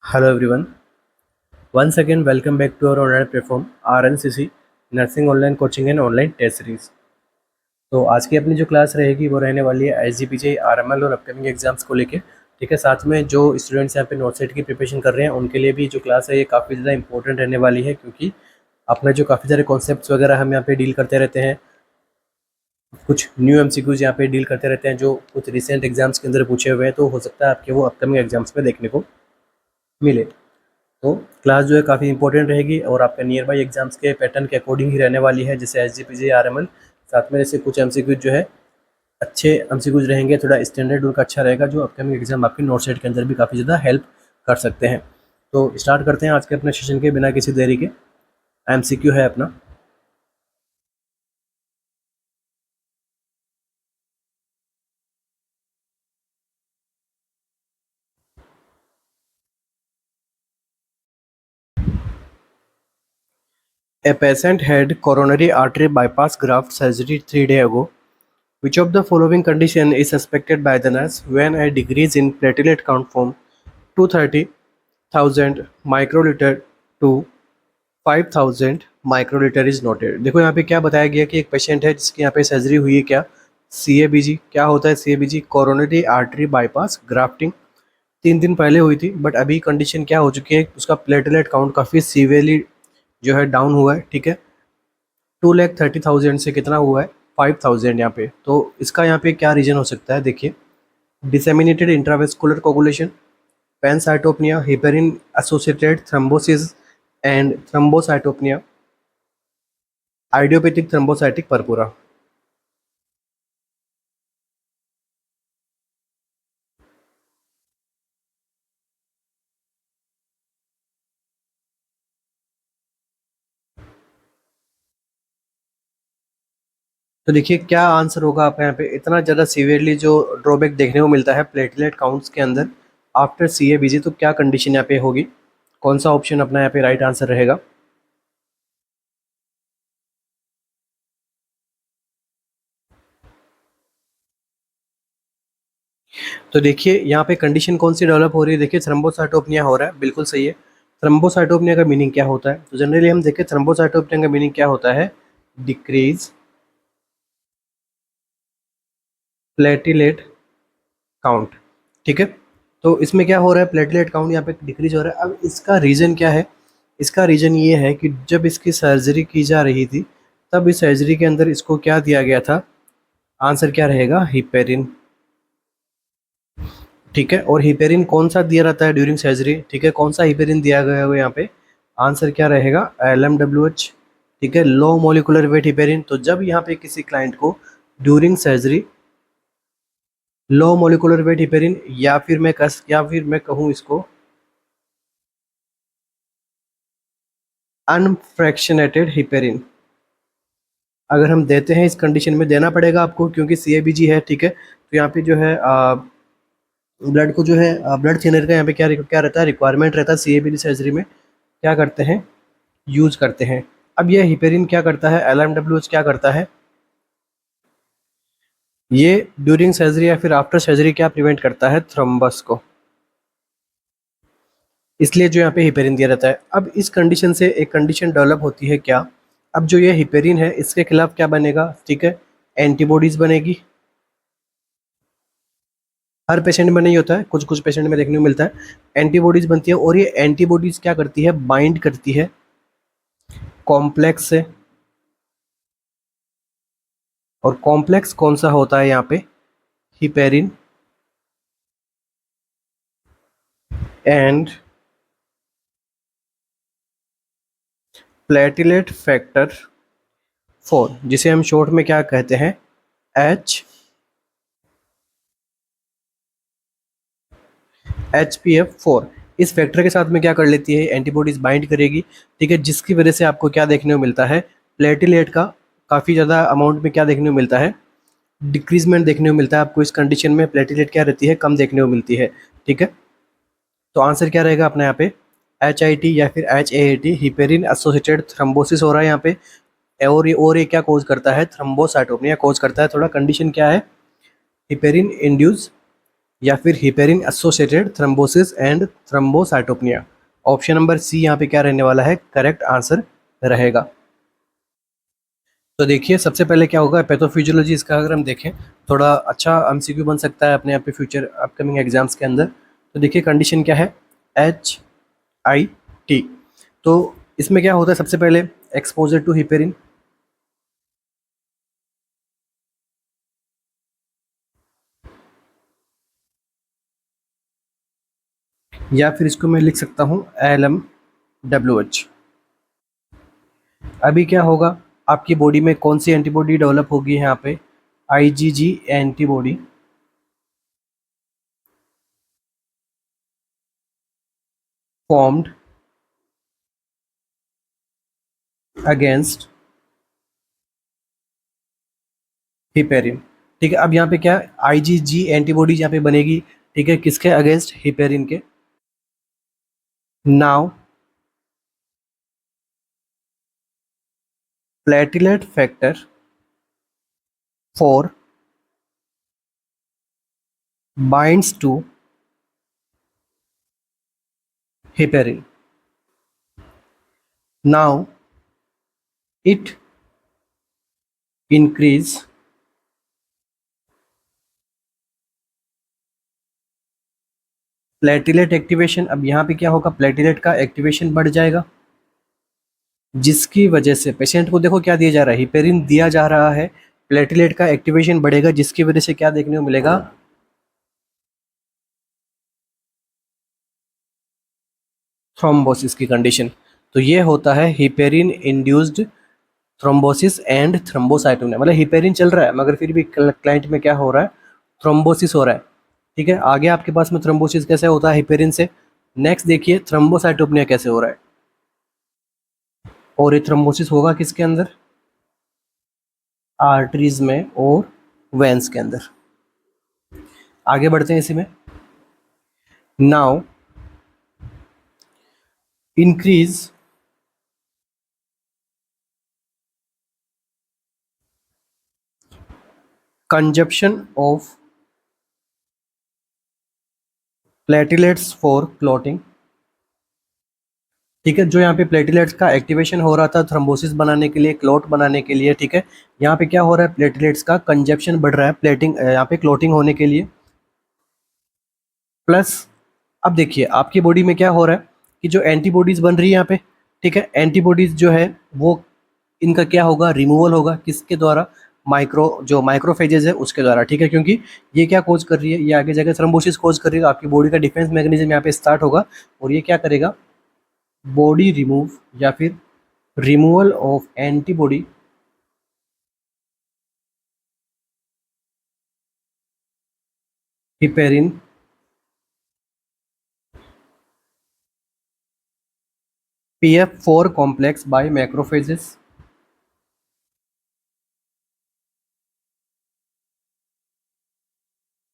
Hello everyone. Once again, welcome back to our online platform RNCC nursing online coaching and online test series. तो आज की अपनी जो class रहेगी वो रहने वाली है SGPJ RML और अपकमिंग एग्जाम्स को लेके। ठीक है, साथ में जो स्टूडेंट्स यहाँ पे नोट सेट की प्रिपरेशन कर रहे हैं उनके लिए भी जो क्लास है ये काफ़ी ज़्यादा इंपॉर्टेंट रहने वाली है, क्योंकि अपने जो काफ़ी सारे कॉन्सेप्ट्स वगैरह हम यहाँ पे डील करते रहते हैं, कुछ न्यू MCQs यहाँ पे डील करते रहते हैं जो कुछ रिसेंट एग्जाम्स के अंदर पूछे हुए हैं, तो हो सकता है आपके वो अपकमिंग एग्जाम्स में देखने को मिले। तो क्लास जो है काफ़ी इंपॉर्टेंट रहेगी और आपका नियर बाई एग्जाम्स के पैटर्न के अकॉर्डिंग ही रहने वाली है, जैसे SGPJ RML। साथ में जैसे कुछ MCQs जो है अच्छे MCQs रहेंगे, थोड़ा स्टैंडर्ड उनका अच्छा रहेगा, जो अपकमिंग एग्जाम आपके नोट सेट के अंदर भी काफ़ी ज़्यादा हेल्प कर सकते हैं। तो स्टार्ट करते हैं आज के अपने सेशन के बिना किसी देरी के। MCQ है अपना, A patient had coronary artery bypass graft surgery 3 days ago. Which of the following condition is suspected by the nurse when a decrease in platelet count from 230,000 microliter to 5000 microlitre is noted. देखो यहाँ पे क्या बताया गया कि एक patient है जिसकी यहाँ पे सर्जरी हुई है। क्या CABG क्या होता है? CABG coronary artery bypass grafting 3 दिन पहले हुई थी, बट अभी कंडीशन क्या हो चुकी है, उसका प्लेटलेट काउंट काफ़ी सीवियरली जो है डाउन हुआ है। ठीक है, 2,30,000 से कितना हुआ है? 5,000 यहाँ पे। तो इसका यहाँ पे क्या रीजन हो सकता है? देखिए, disseminated intravascular coagulation, pancytopenia, heparin associated thrombosis and thrombocytopenia, idiopathic thrombocytic purpura. तो देखिए क्या आंसर होगा आपका यहाँ पे। इतना ज़्यादा सीवियरली जो ड्रॉबैक देखने को मिलता है प्लेटलेट काउंट्स के अंदर आफ्टर CABG, तो क्या कंडीशन यहाँ पे होगी? कौन सा ऑप्शन अपना यहाँ पे राइट आंसर रहेगा? तो देखिए यहाँ पे कंडीशन कौन सी डेवलप हो रही है। देखिए थ्रोम्बोसाइटोपनिया हो रहा है, बिल्कुल सही है। थ्रोम्बोसाइटोपनिया का मीनिंग क्या होता है? तो जनरली हम देखें थ्रोम्बोसाइटोपनिया का मीनिंग क्या होता है? Decrease platelet count. ठीक है, तो इसमें क्या हो रहा है? प्लेटलेट काउंट यहाँ पे डिक्रीज हो रहा है। अब इसका रीज़न क्या है? इसका रीज़न ये है कि जब इसकी सर्जरी की जा रही थी तब इस सर्जरी के अंदर इसको क्या दिया गया था? आंसर क्या रहेगा? हिपेरिन। ठीक है, और हिपेरिन कौन सा दिया रहता है ड्यूरिंग सर्जरी? ठीक है, कौन सा हिपेरिन दिया गया है यहाँ पे? आंसर क्या रहेगा? LMWH। ठीक है, लो मोलिकुलर वेट हिपेरिन। तो जब यहाँ पे किसी क्लाइंट को during surgery low molecular weight heparin या फिर मैं कहूँ इसको अनफ्रैक्शनेटेड हिपेरिन अगर हम देते हैं, इस कंडीशन में देना पड़ेगा आपको क्योंकि CABG है। ठीक है, तो यहाँ पे जो है ब्लड को जो है ब्लड थिनर का यहाँ पे क्या क्या रहता है? रिक्वायरमेंट रहता है। CABG सर्जरी में क्या करते हैं? यूज करते हैं। अब ये हिपेरिन क्या करता है? LMWH क्या करता है? ये ड्यूरिंग सर्जरी या फिर आफ्टर सर्जरी क्या प्रिवेंट करता है? थ्रोम्बस को। इसलिए जो यहाँ पे हिपेरिन दिया रहता है। अब इस कंडीशन से एक कंडीशन डेवलप होती है क्या? अब जो ये हिपेरिन है इसके खिलाफ क्या बनेगा? ठीक है, एंटीबॉडीज बनेगी। हर पेशेंट में नहीं होता है, कुछ कुछ पेशेंट में देखने को मिलता है। एंटीबॉडीज बनती है और ये एंटीबॉडीज क्या करती है? बाइंड करती है कॉम्प्लेक्स से। और कॉम्प्लेक्स कौन सा होता है यहाँ पे? हिपेरिन एंड प्लेटिलेट फैक्टर 4, जिसे हम शॉर्ट में क्या कहते हैं? HPF4। इस फैक्टर के साथ में क्या कर लेती है? एंटीबॉडीज बाइंड करेगी। ठीक है, जिसकी वजह से आपको क्या देखने को मिलता है? प्लेटिलेट का काफ़ी ज़्यादा अमाउंट में क्या देखने को मिलता है? डिक्रीजमेंट देखने को मिलता है आपको। इस कंडीशन में प्लेटिलेट क्या रहती है? कम देखने को मिलती है। ठीक है, तो आंसर क्या रहेगा अपने यहाँ पे? HIT या फिर HAAT, हिपेरिन एसोसिएटेड थ्रोम्बोसिस हो रहा है यहाँ पे। और ये क्या कोज करता है? थ्रोम्बोसाइटोपनिया कोज करता है। थोड़ा कंडीशन क्या है? हिपेरिन इंड्यूस या फिर heparin associated thrombosis and thrombocytopenia. Option number C यहाँ पे क्या रहने वाला है, करेक्ट आंसर रहेगा। तो देखिए सबसे पहले क्या होगा, पैथोफिजियोलॉजी इसका अगर हम देखें थोड़ा अच्छा एमसीक्यू बन सकता है अपने यहाँ पे फ्यूचर अपकमिंग एग्जाम्स के अंदर। तो देखिए कंडीशन क्या है, HIT। तो इसमें क्या होता है, सबसे पहले एक्सपोजर टू हिपेरिन, या फिर इसको मैं लिख सकता हूँ LMWH। अभी क्या होगा, आपकी बॉडी में कौन सी एंटीबॉडी डेवलप होगी यहाँ पे, IgG antibody formed against heparin. ठीक है, अब यहाँ पे क्या IgG एंटीबॉडी यहाँ पे बनेगी, ठीक है, किसके अगेंस्ट, हिपेरिन के। Now platelet factor four binds to heparin. Now it increase platelet activation. अब यहाँ पे क्या होगा, प्लेटलेट का एक्टिवेशन बढ़ जाएगा, जिसकी वजह से पेशेंट को देखो क्या दिया जा रहा है, हिपेरिन दिया जा रहा है, प्लेटलेट का एक्टिवेशन बढ़ेगा, जिसकी वजह से क्या देखने को मिलेगा, थ्रोम्बोसिस की कंडीशन। तो ये होता है heparin induced thrombosis and thrombocytopenia. मतलब हिपेरिन चल रहा है मगर फिर भी क्लाइंट में क्या हो रहा है, थ्रोम्बोसिस हो रहा है। ठीक है, आगे आपके पास में थ्रोम्बोसिस कैसे होता है हिपेरिन से। नेक्स्ट देखिए थ्रोम्बोसाइटोपेनिया कैसे हो रहा है, और ये थ्रोम्बोसिस होगा किसके अंदर, आर्टरीज में और वेंस के अंदर। आगे बढ़ते हैं इसी में। Now increase consumption of platelets for clotting. ठीक है, जो यहाँ पे प्लेटलेट्स का एक्टिवेशन हो रहा था थ्रोम्बोसिस बनाने के लिए, क्लॉट बनाने के लिए, ठीक है, यहाँ पे क्या हो रहा है, प्लेटलेट्स का कंजप्शन बढ़ रहा है प्लेटिंग यहाँ पे क्लॉटिंग होने के लिए। प्लस अब देखिए आपकी बॉडी में क्या हो रहा है कि जो एंटीबॉडीज बन रही है यहाँ पे, ठीक है, एंटीबॉडीज जो है वो इनका क्या होगा, रिमूवल होगा, किसके द्वारा, जो माइक्रोफेजेस है उसके द्वारा। ठीक है, क्योंकि ये क्या कोज कर रही है, ये आगे जाकर थ्रोम्बोसिस कोज कर रही है, आपकी बॉडी का डिफेंस मैकेनिज्म यहाँ पे स्टार्ट होगा, और ये क्या करेगा, बॉडी रिमूव या फिर removal of antibody heparin PF4 complex by macrophages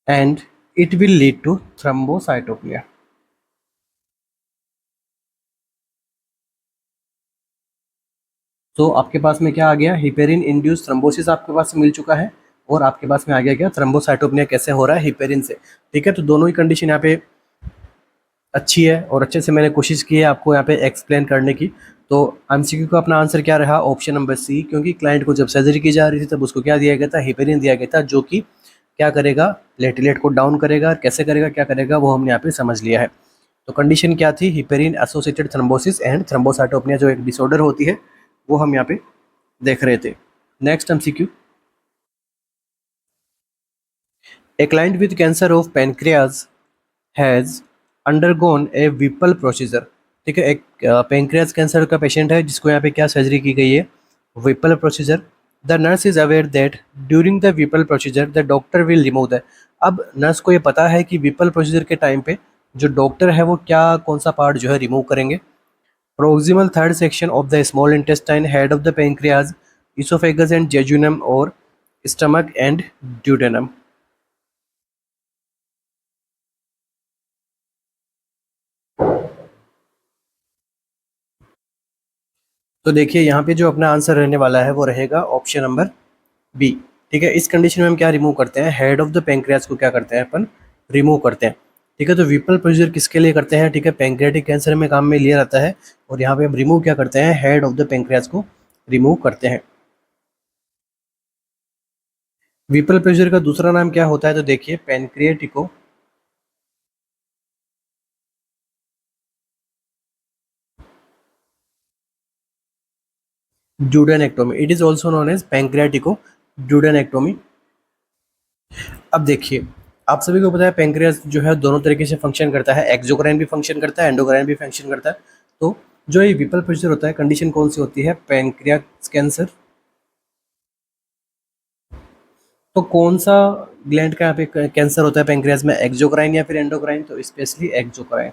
and it will lead to thrombocytopenia। तो आपके पास में क्या आ गया, हिपेरिन इंड्यूस थ्रोम्बोसिस आपके पास मिल चुका है, और आपके पास में आ गया क्या, थ्रोम्बोसाइटोपेनिया कैसे हो रहा है, हिपेरिन से। ठीक है, तो दोनों ही कंडीशन यहाँ पे अच्छी है, और अच्छे से मैंने कोशिश की है आपको यहाँ पे एक्सप्लेन करने की। तो एमसीक्यू का अपना आंसर क्या रहा, ऑप्शन नंबर सी, क्योंकि क्लाइंट को जब सर्जरी की जा रही थी तब उसको क्या दिया गया था, हिपेरिन दिया गया था, जो कि क्या करेगा, प्लेटलेट को डाउन करेगा, और कैसे करेगा, क्या करेगा, वो हमने यहाँ पे समझ लिया है। तो कंडीशन क्या थी, heparin associated thrombosis and thrombocytopenia जो एक डिसऑर्डर होती है वो हम यहाँ पे देख रहे थे। Next MCQ, a client with cancer of pancreas has undergone A Vipul procedure. ठीक है, एक पेनक्रियाज कैंसर का पेशेंट है जिसको यहाँ पे क्या सर्जरी की गई है, Vipul procedure. The nurse is aware that during the Vipul procedure the doctor will remove the. अब नर्स को ये पता है कि विपल प्रोसीजर के टाइम पे जो डॉक्टर है वो क्या कौन सा पार्ट जो है रिमूव करेंगे, proximal third section of the small intestine, head of the pancreas, oesophagus and jejunum, और स्टमक एंड ड्यूडेनम। तो देखिए यहाँ पे जो अपना आंसर रहने वाला है वो रहेगा ऑप्शन नंबर बी। ठीक है, इस कंडीशन में हम क्या रिमूव करते हैं, हेड ऑफ द पेंक्रियाज को क्या करते हैं अपन रिमूव करते हैं। ठीक है, तो विपल प्रोसीजर किसके लिए करते हैं? ठीक है, पैंक्रियाटिक कैंसर में काम में लिया जाता है। और यहाँ पे हम रिमूव क्या करते हैं? हेड ऑफ द पैंक्रियाज को रिमूव करते हैं। विपल प्रोसीजर का दूसरा नाम क्या होता है? तो देखिए, pancreaticoduodenectomy, it is also known as pancreaticoduodenectomy. अब देखिए, आप सभी को पता है पैंक्रियास जो है दोनों तरीके से फंक्शन करता है, एक्सोक्राइन भी फंक्शन करता है, एंडोक्राइन भी फंक्शन करता है। तो जो ये विपल प्रोसीजर होता है, कंडीशन कौन सी होती है? Pancreas cancer. तो कौन सा ग्लैंड का यहाँ पे कैंसर होता है पैंक्रियास में, एक्सोक्राइन या फिर एंडोक्राइन? तो स्पेशली एक्सोक्राइन।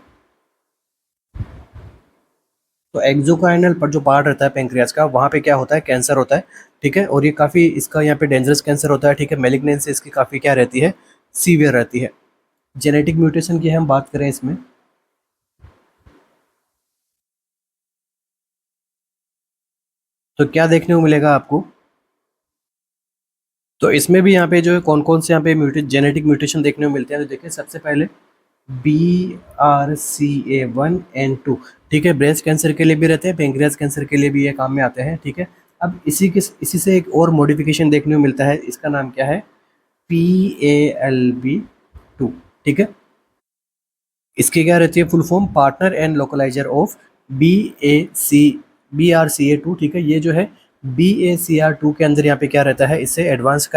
तो एक्सोक्राइनल पर जो पार्ट रहता है पैंक्रियास का, वहाँ पे क्या होता है? कैंसर होता है। ठीक है, और ये काफ़ी इसका यहाँ पे डेंजरस कैंसर होता है। ठीक है, मेलिग्नेंसी इसकी काफ़ी क्या रहती है? सीवियर रहती है। जेनेटिक म्यूटेशन की हम बात करें इसमें, तो क्या देखने को मिलेगा आपको? तो इसमें भी यहाँ पे जो है कौन कौन से यहाँ पे जेनेटिक म्यूटेशन देखने को मिलते हैं? तो देखिए, सबसे पहले BRCA1 and 2। ठीक है, ब्रेस्ट कैंसर के लिए भी रहते हैं, पेंक्रियास कैंसर के लिए भी ये काम में आते हैं। ठीक है, अब इसी से एक और मॉडिफिकेशन देखने को मिलता है, इसका नाम क्या है? PALB2। ठीक है, इसकी क्या रहती है full form? Partner and localizer of BRCA2। ठीक है, ये जो है BACR2 के अंदर यहाँ पे क्या रहता है? इससे एडवांस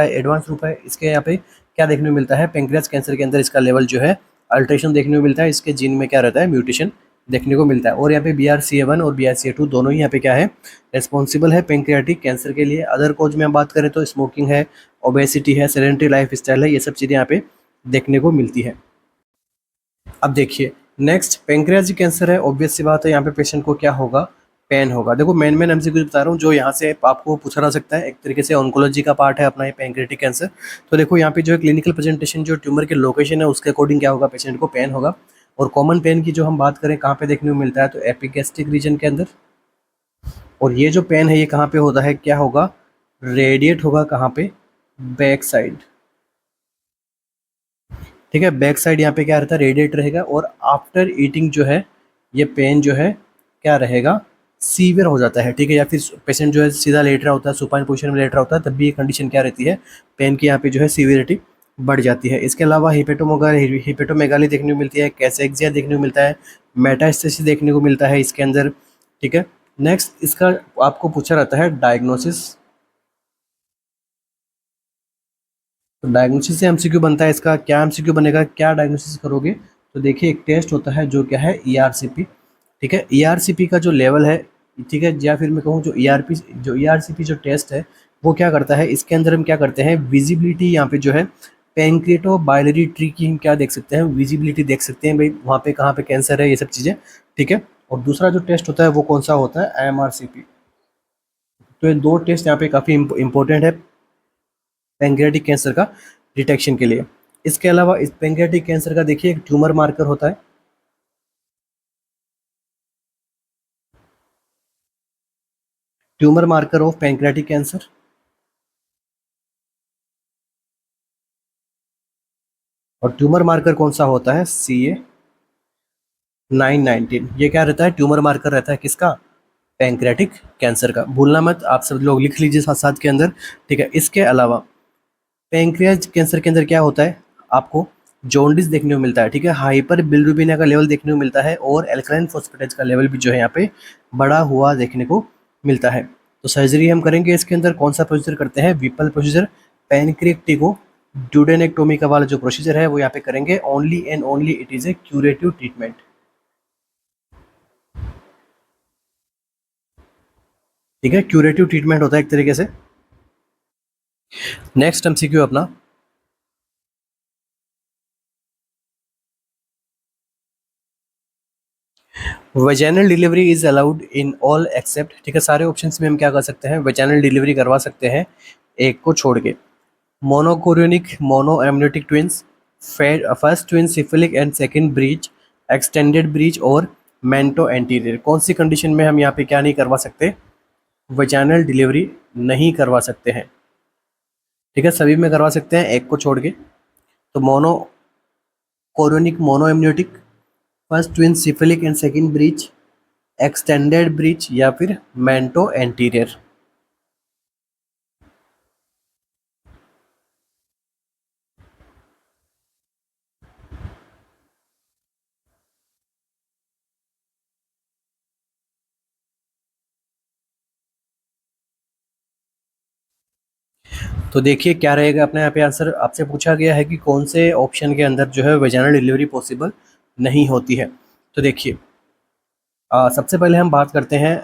रूप है। इसके यहाँ पे क्या देखने को मिलता है? पेंक्रियास कैंसर के अंदर इसका लेवल जो है अल्ट्रेशन देखने को मिलता है, इसके जीन में क्या रहता है? म्यूटेशन देखने को मिलता है। और यहाँ पे BRCA1 और BRCA2 दोनों ही यहाँ पे क्या है? रेस्पॉन्सिबल है पेंक्रियाटिक कैंसर के लिए। अदर कॉज में हम बात करें तो स्मोकिंग है, ओबेसिटी है, सेडेंटरी लाइफ स्टाइल है, ये सब चीज़ें यहाँ पे देखने को मिलती है। अब देखिए, नेक्स्ट पैंक्रियाटिक कैंसर है, ऑब्वियस सी बात है यहाँ पे पेशेंट को क्या होगा? पेन होगा। देखो, मेन एमसीक्यू कुछ बता रहा हूँ जो यहाँ से आपको पूछा जा सकता है, एक तरीके से ऑन्कोलॉजी का पार्ट है अपना ये पैंक्रियाटिक कैंसर। तो देखो, यहाँ पे जो है क्लिनिकल प्रेजेंटेशन, जो ट्यूमर के लोकेशन है उसके अकॉर्डिंग क्या होगा? पेशेंट को पेन होगा। और कॉमन पेन की जो हम बात करें कहाँ पे देखने को मिलता है? तो एपिगैस्ट्रिक रीजन के अंदर। और ये जो पेन है ये कहाँ पे होता है? क्या होगा? रेडिएट होगा कहाँ पे? Back side. ठीक है, बैक साइड यहाँ पे क्या रहता है? रेडिएट रहेगा। और आफ्टर ईटिंग जो है ये पेन जो है क्या रहेगा? सीवियर हो जाता है। ठीक है, या फिर पेशेंट जो है सीधा लेट रहा होता है, सुपाइन पोजीशन में लेट रहा होता है, तब भी ये कंडीशन क्या रहती है? पेन की यहाँ पे जो है सीवियरिटी बढ़ जाती है। इसके अलावा हिपेटोमेगाली देखने को मिलती है, कैसेक्सिया देखने को मिलता है, मेटास्टेसिस देखने को मिलता है इसके अंदर। ठीक है, नेक्स्ट इसका आपको पूछा रहता है डायग्नोसिस। तो डायग्नोसिस से एमसीक्यू बनता है, इसका क्या एमसीक्यू बनेगा? क्या डायग्नोसिस करोगे? तो देखिए, एक टेस्ट होता है जो क्या है? ERCP। ठीक है, ERCP का जो लेवल है, ठीक है, या फिर मैं कहूँ जो ERCP जो टेस्ट है वो क्या करता है? इसके अंदर हम क्या करते हैं? विजिबिलिटी यहाँ पे जो है पैंक्रिएटो बाइलरी ट्री की हम क्या देख सकते हैं? विजिबिलिटी देख सकते हैं भाई, वहाँ पे कहाँ पे कैंसर है, ये सब चीज़ें। ठीक है, और दूसरा जो टेस्ट होता है वो कौन सा होता है? MRCP। तो ये दो टेस्ट यहाँ पे काफ़ी इंपॉर्टेंट है पैंक्रियाटिक कैंसर का डिटेक्शन के लिए। इसके अलावा इस पैंक्रियाटिक कैंसर का देखिए एक ट्यूमर मार्कर होता है, tumour marker of pancreatic cancer. और ट्यूमर मार्कर कौन सा होता है? CA919। ये क्या रहता है? ट्यूमर मार्कर रहता है किसका? पैंक्रियाटिक कैंसर का। भूलना मत, आप सब लोग लिख लीजिए साथ साथ के अंदर। ठीक है, इसके अलावा पैंक्रियाज कैंसर के अंदर क्या होता है? आपको जॉन्डिस देखने को मिलता है। ठीक है, हाइपर बिलिरुबिन का लेवल देखने को मिलता है, और एल्कलाइन फॉस्फेटेज का लेवल भी जो है यहाँ पे बढ़ा हुआ देखने को मिलता है। तो सर्जरी हम करेंगे इसके अंदर, कौन सा प्रोसीजर करते हैं? विपल प्रोसीजर। पैनक्रिएक्टिको ड्यूडेनेक्टोमी का वाला जो प्रोसीजर है वो यहाँ पे करेंगे। Only and only it is A curative treatment. ठीक है, क्यूरेटिव ट्रीटमेंट होता है एक तरीके से। नेक्स्ट एमसीक्यू अपना, vaginal delivery is allowed in all except. ठीक है, सारे ऑप्शंस में हम क्या कर सकते हैं? वेजाइनल डिलीवरी करवा सकते हैं, एक को छोड़ के। Monochorionic mono amniotic twins, first twin cephalic and second breech, extended breech और मेंटो एंटीरियर। कौन सी कंडीशन में हम यहाँ पे क्या नहीं करवा सकते? वेजाइनल डिलीवरी नहीं करवा सकते हैं। ठीक है, सभी में करवा सकते हैं, एक को छोड़ के। तो mono chorionic mono amniotic, first twin cephalic and second breech, extended breech या फिर मेंटो एंटीरियर। तो देखिए क्या रहेगा अपने यहाँ पे आंसर, आपसे पूछा गया है कि कौन से ऑप्शन के अंदर जो है वेजाइनल डिलीवरी पॉसिबल नहीं होती है। तो देखिए सबसे पहले हम बात करते हैं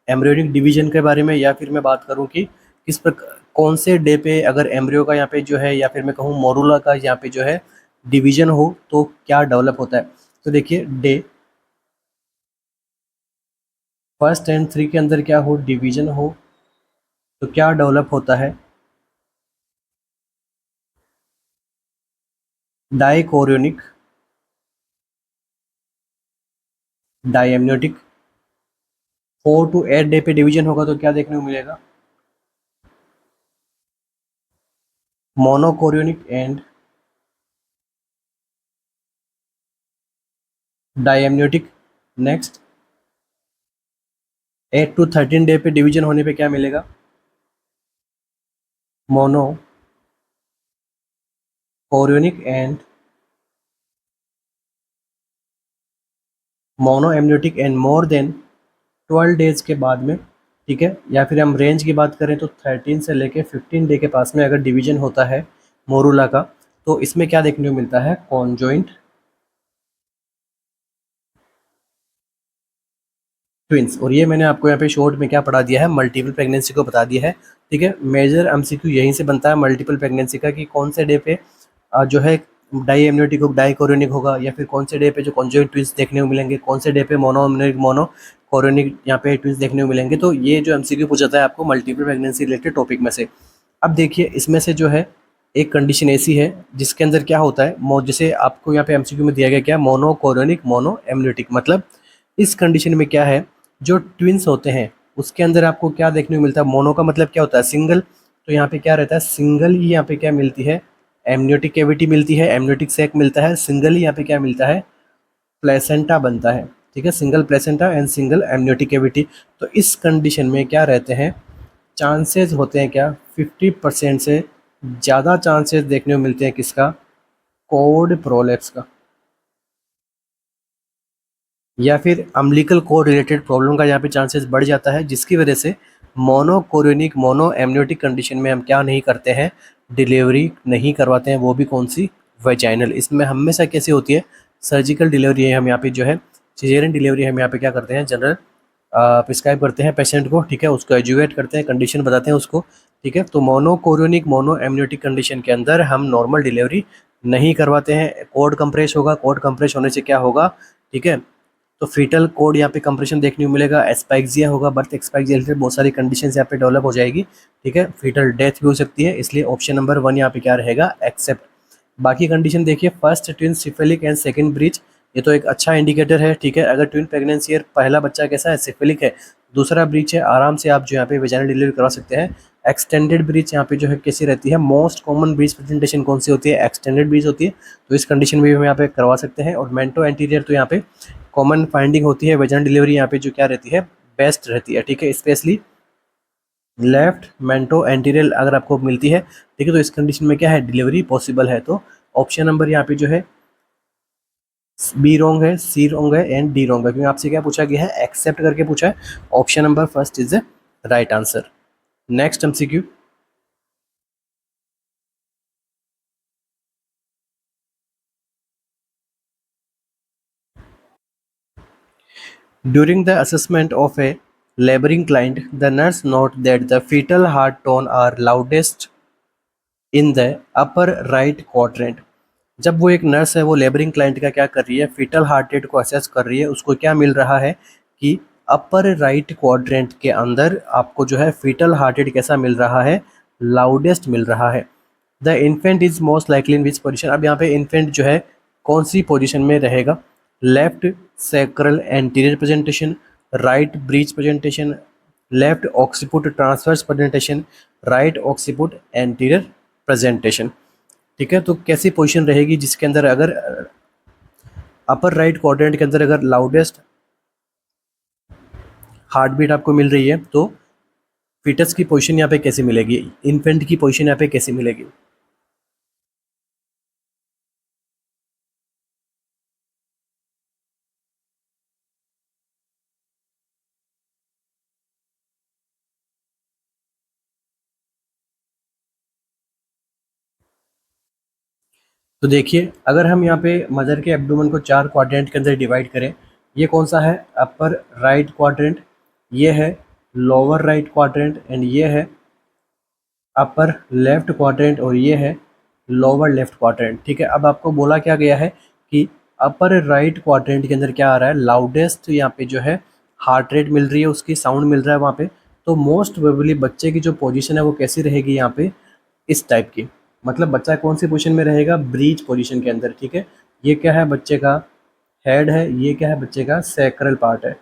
एम्ब्रियोनिक डिवीजन के बारे में, या फिर मैं बात करूं कि किस प्रकार कौन से डे पे अगर एम्ब्रियो का यहाँ पे जो है, या फिर मैं कहूँ मोरूला का यहाँ पे जो है डिवीजन हो तो क्या डेवलप होता है। तो देखिए डे फर्स्ट एंड थ्री के अंदर क्या हो, डिवीजन हो, तो क्या डेवलप होता है, डाइकोरियोनिक, डाइएम्नियोटिक। 4 to 8 डे पे डिवीजन होगा तो क्या देखने को मिलेगा, monochorionic and diamniotic. Next 8 to 13 day पे डिवीजन होने पे क्या मिलेगा, mono chorionic and mono amniotic and more than 12 days के बाद में। ठीक है, या फिर हम रेंज की बात करें तो 13 से लेके 15 डे के पास में अगर डिवीजन होता है मोरूला का, तो इसमें क्या देखने को मिलता है, कॉन्जॉइंट ट्विंस। और ये मैंने आपको यहाँ पे शॉर्ट में क्या पढ़ा दिया है, मल्टीपल प्रेगनेंसी को बता दिया है। ठीक है, मेजर एमसीक्यू यहीं से बनता है मल्टीपल प्रेगनेंसी का, कि कौन से डे पे जो है डाई एम्नियोटिक डाइकोरियोनिक होगा, या फिर कौन से डे पे जो कॉन्जॉइंट ट्विंस देखने को मिलेंगे, कौन से डे पे मोनो एम्नियोटिक मोनो कोरियोनिक यहाँ पे ट्विंस देखने को मिलेंगे। तो ये जो एमसीक्यू पूछा था आपको मल्टीपल प्रेगनेंसी रिलेटेड टॉपिक में से। अब देखिए इसमें से जो है एक कंडीशन ऐसी है जिसके अंदर क्या होता है, जैसे आपको यहाँ पे एमसीक्यू में दिया गया क्या, मोनो कोरियोनिक मोनो एम्नियोटिक, मतलब इस कंडीशन में क्या है, जो ट्विंस होते हैं उसके अंदर आपको क्या देखने को मिलता है, मोनो का मतलब क्या होता है, सिंगल। तो यहाँ पे क्या रहता है, सिंगल ही यहाँ पे क्या मिलती है, एमनियोटिक कैविटी मिलती है, एमनियोटिक सैक मिलता है, सिंगल ही यहाँ पे क्या मिलता है, प्लेसेंटा बनता है। ठीक है, single placenta and single amniotic cavity. तो इस कंडीशन में क्या रहते हैं, चांसेस होते हैं क्या, 50% से ज़्यादा चांसेस देखने को मिलते हैं किसका, कोड प्रोलेप्स का, या फिर अम्बिलिकल कोड रिलेटेड प्रॉब्लम का यहाँ पे चांसेस बढ़ जाता है, जिसकी वजह से मोनोकोरियोनिक मोनो एमनियोटिक कंडीशन में हम क्या नहीं करते हैं, डिलीवरी नहीं करवाते हैं, वो भी कौन सी, वेजाइनल। इसमें हमेशा कैसी होती है, सर्जिकल डिलीवरी है, हम यहाँ पे जो है सिजेरियन डिलीवरी हम यहाँ पे क्या करते हैं, जनरल प्रिस्क्राइब करते हैं पेशेंट को। ठीक है, उसको एजुकेट करते हैं, कंडीशन बताते हैं उसको। ठीक है, तो मोनोकोरियोनिक मोनो एमनियोटिक कंडीशन के अंदर हम नॉर्मल डिलीवरी नहीं करवाते हैं, कोड कंप्रेस होगा, कोड कंप्रेस होने से क्या होगा, ठीक है, तो फीटल कोड यहाँ पे कंप्रेशन देखने को मिलेगा, एस्पाइक्सिया होगा, बर्थ एक्सपाइक्सिया रिलेटेड बहुत सारी कंडीशंस यहाँ पे डेवलप हो जाएगी। ठीक है, फीटल डेथ भी हो सकती है, इसलिए ऑप्शन नंबर 1 यहाँ पे क्या रहेगा, एक्सेप्ट। बाकी कंडीशन देखिए, first twin cephalic and second breech, ये तो एक अच्छा इंडिकेटर है। ठीक है, अगर ट्विन प्रेगनेंसी है, पहला बच्चा कैसा है, सिफिलिक है, दूसरा ब्रीच है, आराम से आप जो यहाँ पे वेजाइनल डिलीवरी करवा सकते हैं। एक्सटेंडेड ब्रीच यहाँ पे जो है कैसी रहती है, मोस्ट कॉमन ब्रीच प्रेजेंटेशन कौन सी होती है, एक्सटेंडेड ब्रीच होती है, तो इस कंडीशन में भी हम यहाँ पे करवा सकते हैं। और मेंटो एंटीरियर तो यहाँ पे कॉमन फाइंडिंग होती है, वेजाइनल डिलीवरी यहाँ पे जो क्या रहती है, बेस्ट रहती है। ठीक है, स्पेशली लेफ्ट मेंटो एंटीरियर अगर आपको मिलती है, ठीक है, तो इस कंडीशन में क्या है, डिलीवरी पॉसिबल है। तो ऑप्शन नंबर यहाँ पे जो है बी रॉन्ग है, सी रॉन्ग है एंड डी रॉन्ग है, क्योंकि आपसे क्या पूछा गया है, एक्सेप्ट करके पूछा है। Option number first is the right answer. Next MCQ, during the assessment of a laboring client, the nurse note that the fetal heart tone are loudest in the upper right quadrant. जब वो एक nurse है, वो labouring client का क्या कर रही है, फीटल हार्ट रेट को असेस कर रही है, उसको क्या मिल रहा है कि अपर राइट क्वाड्रेंट के अंदर आपको जो है फीटल हार्ट रेट कैसा मिल रहा है, लाउडेस्ट मिल रहा है। The infant is most likely in which position, अब यहाँ पे इन्फेंट जो है कौन सी पोजिशन में रहेगा, left sacral anterior presentation, right breech presentation, left occiput transverse presentation, right occiput anterior presentation. ठीक है, तो कैसी पोजीशन रहेगी जिसके अंदर अगर अपर राइट क्वाड्रेंट के अंदर अगर लाउडेस्ट हार्ट बीट आपको मिल रही है तो फीटस की पोजीशन यहाँ पे कैसे मिलेगी, इन्फेंट की पोजीशन यहाँ पे कैसे मिलेगी। तो देखिए अगर हम यहाँ पे मदर के एब्डोमेन को 4 क्वाड्रेंट के अंदर डिवाइड करें, ये कौन सा है, अपर राइट क्वाड्रेंट, ये है लोअर राइट क्वाड्रेंट, एंड ये है अपर लेफ्ट क्वाड्रेंट, और ये है लोअर लेफ्ट क्वाड्रेंट। ठीक है, अब आपको बोला क्या गया है कि अपर राइट क्वाड्रेंट के अंदर क्या आ रहा है, लाउडेस्ट यहाँ पे जो है हार्ट रेट मिल रही है, उसकी साउंड मिल रहा है वहाँ पे। तो मोस्ट प्रोबेबली बच्चे की जो पोजीशन है वो कैसी रहेगी यहाँ पे, इस टाइप की, मतलब बच्चा कौन सी पोजीशन में रहेगा, ब्रीच पोजीशन के अंदर। ठीक है, ये क्या है बच्चे का हेड है, ये क्या है बच्चे का सैक्रल पार्ट है।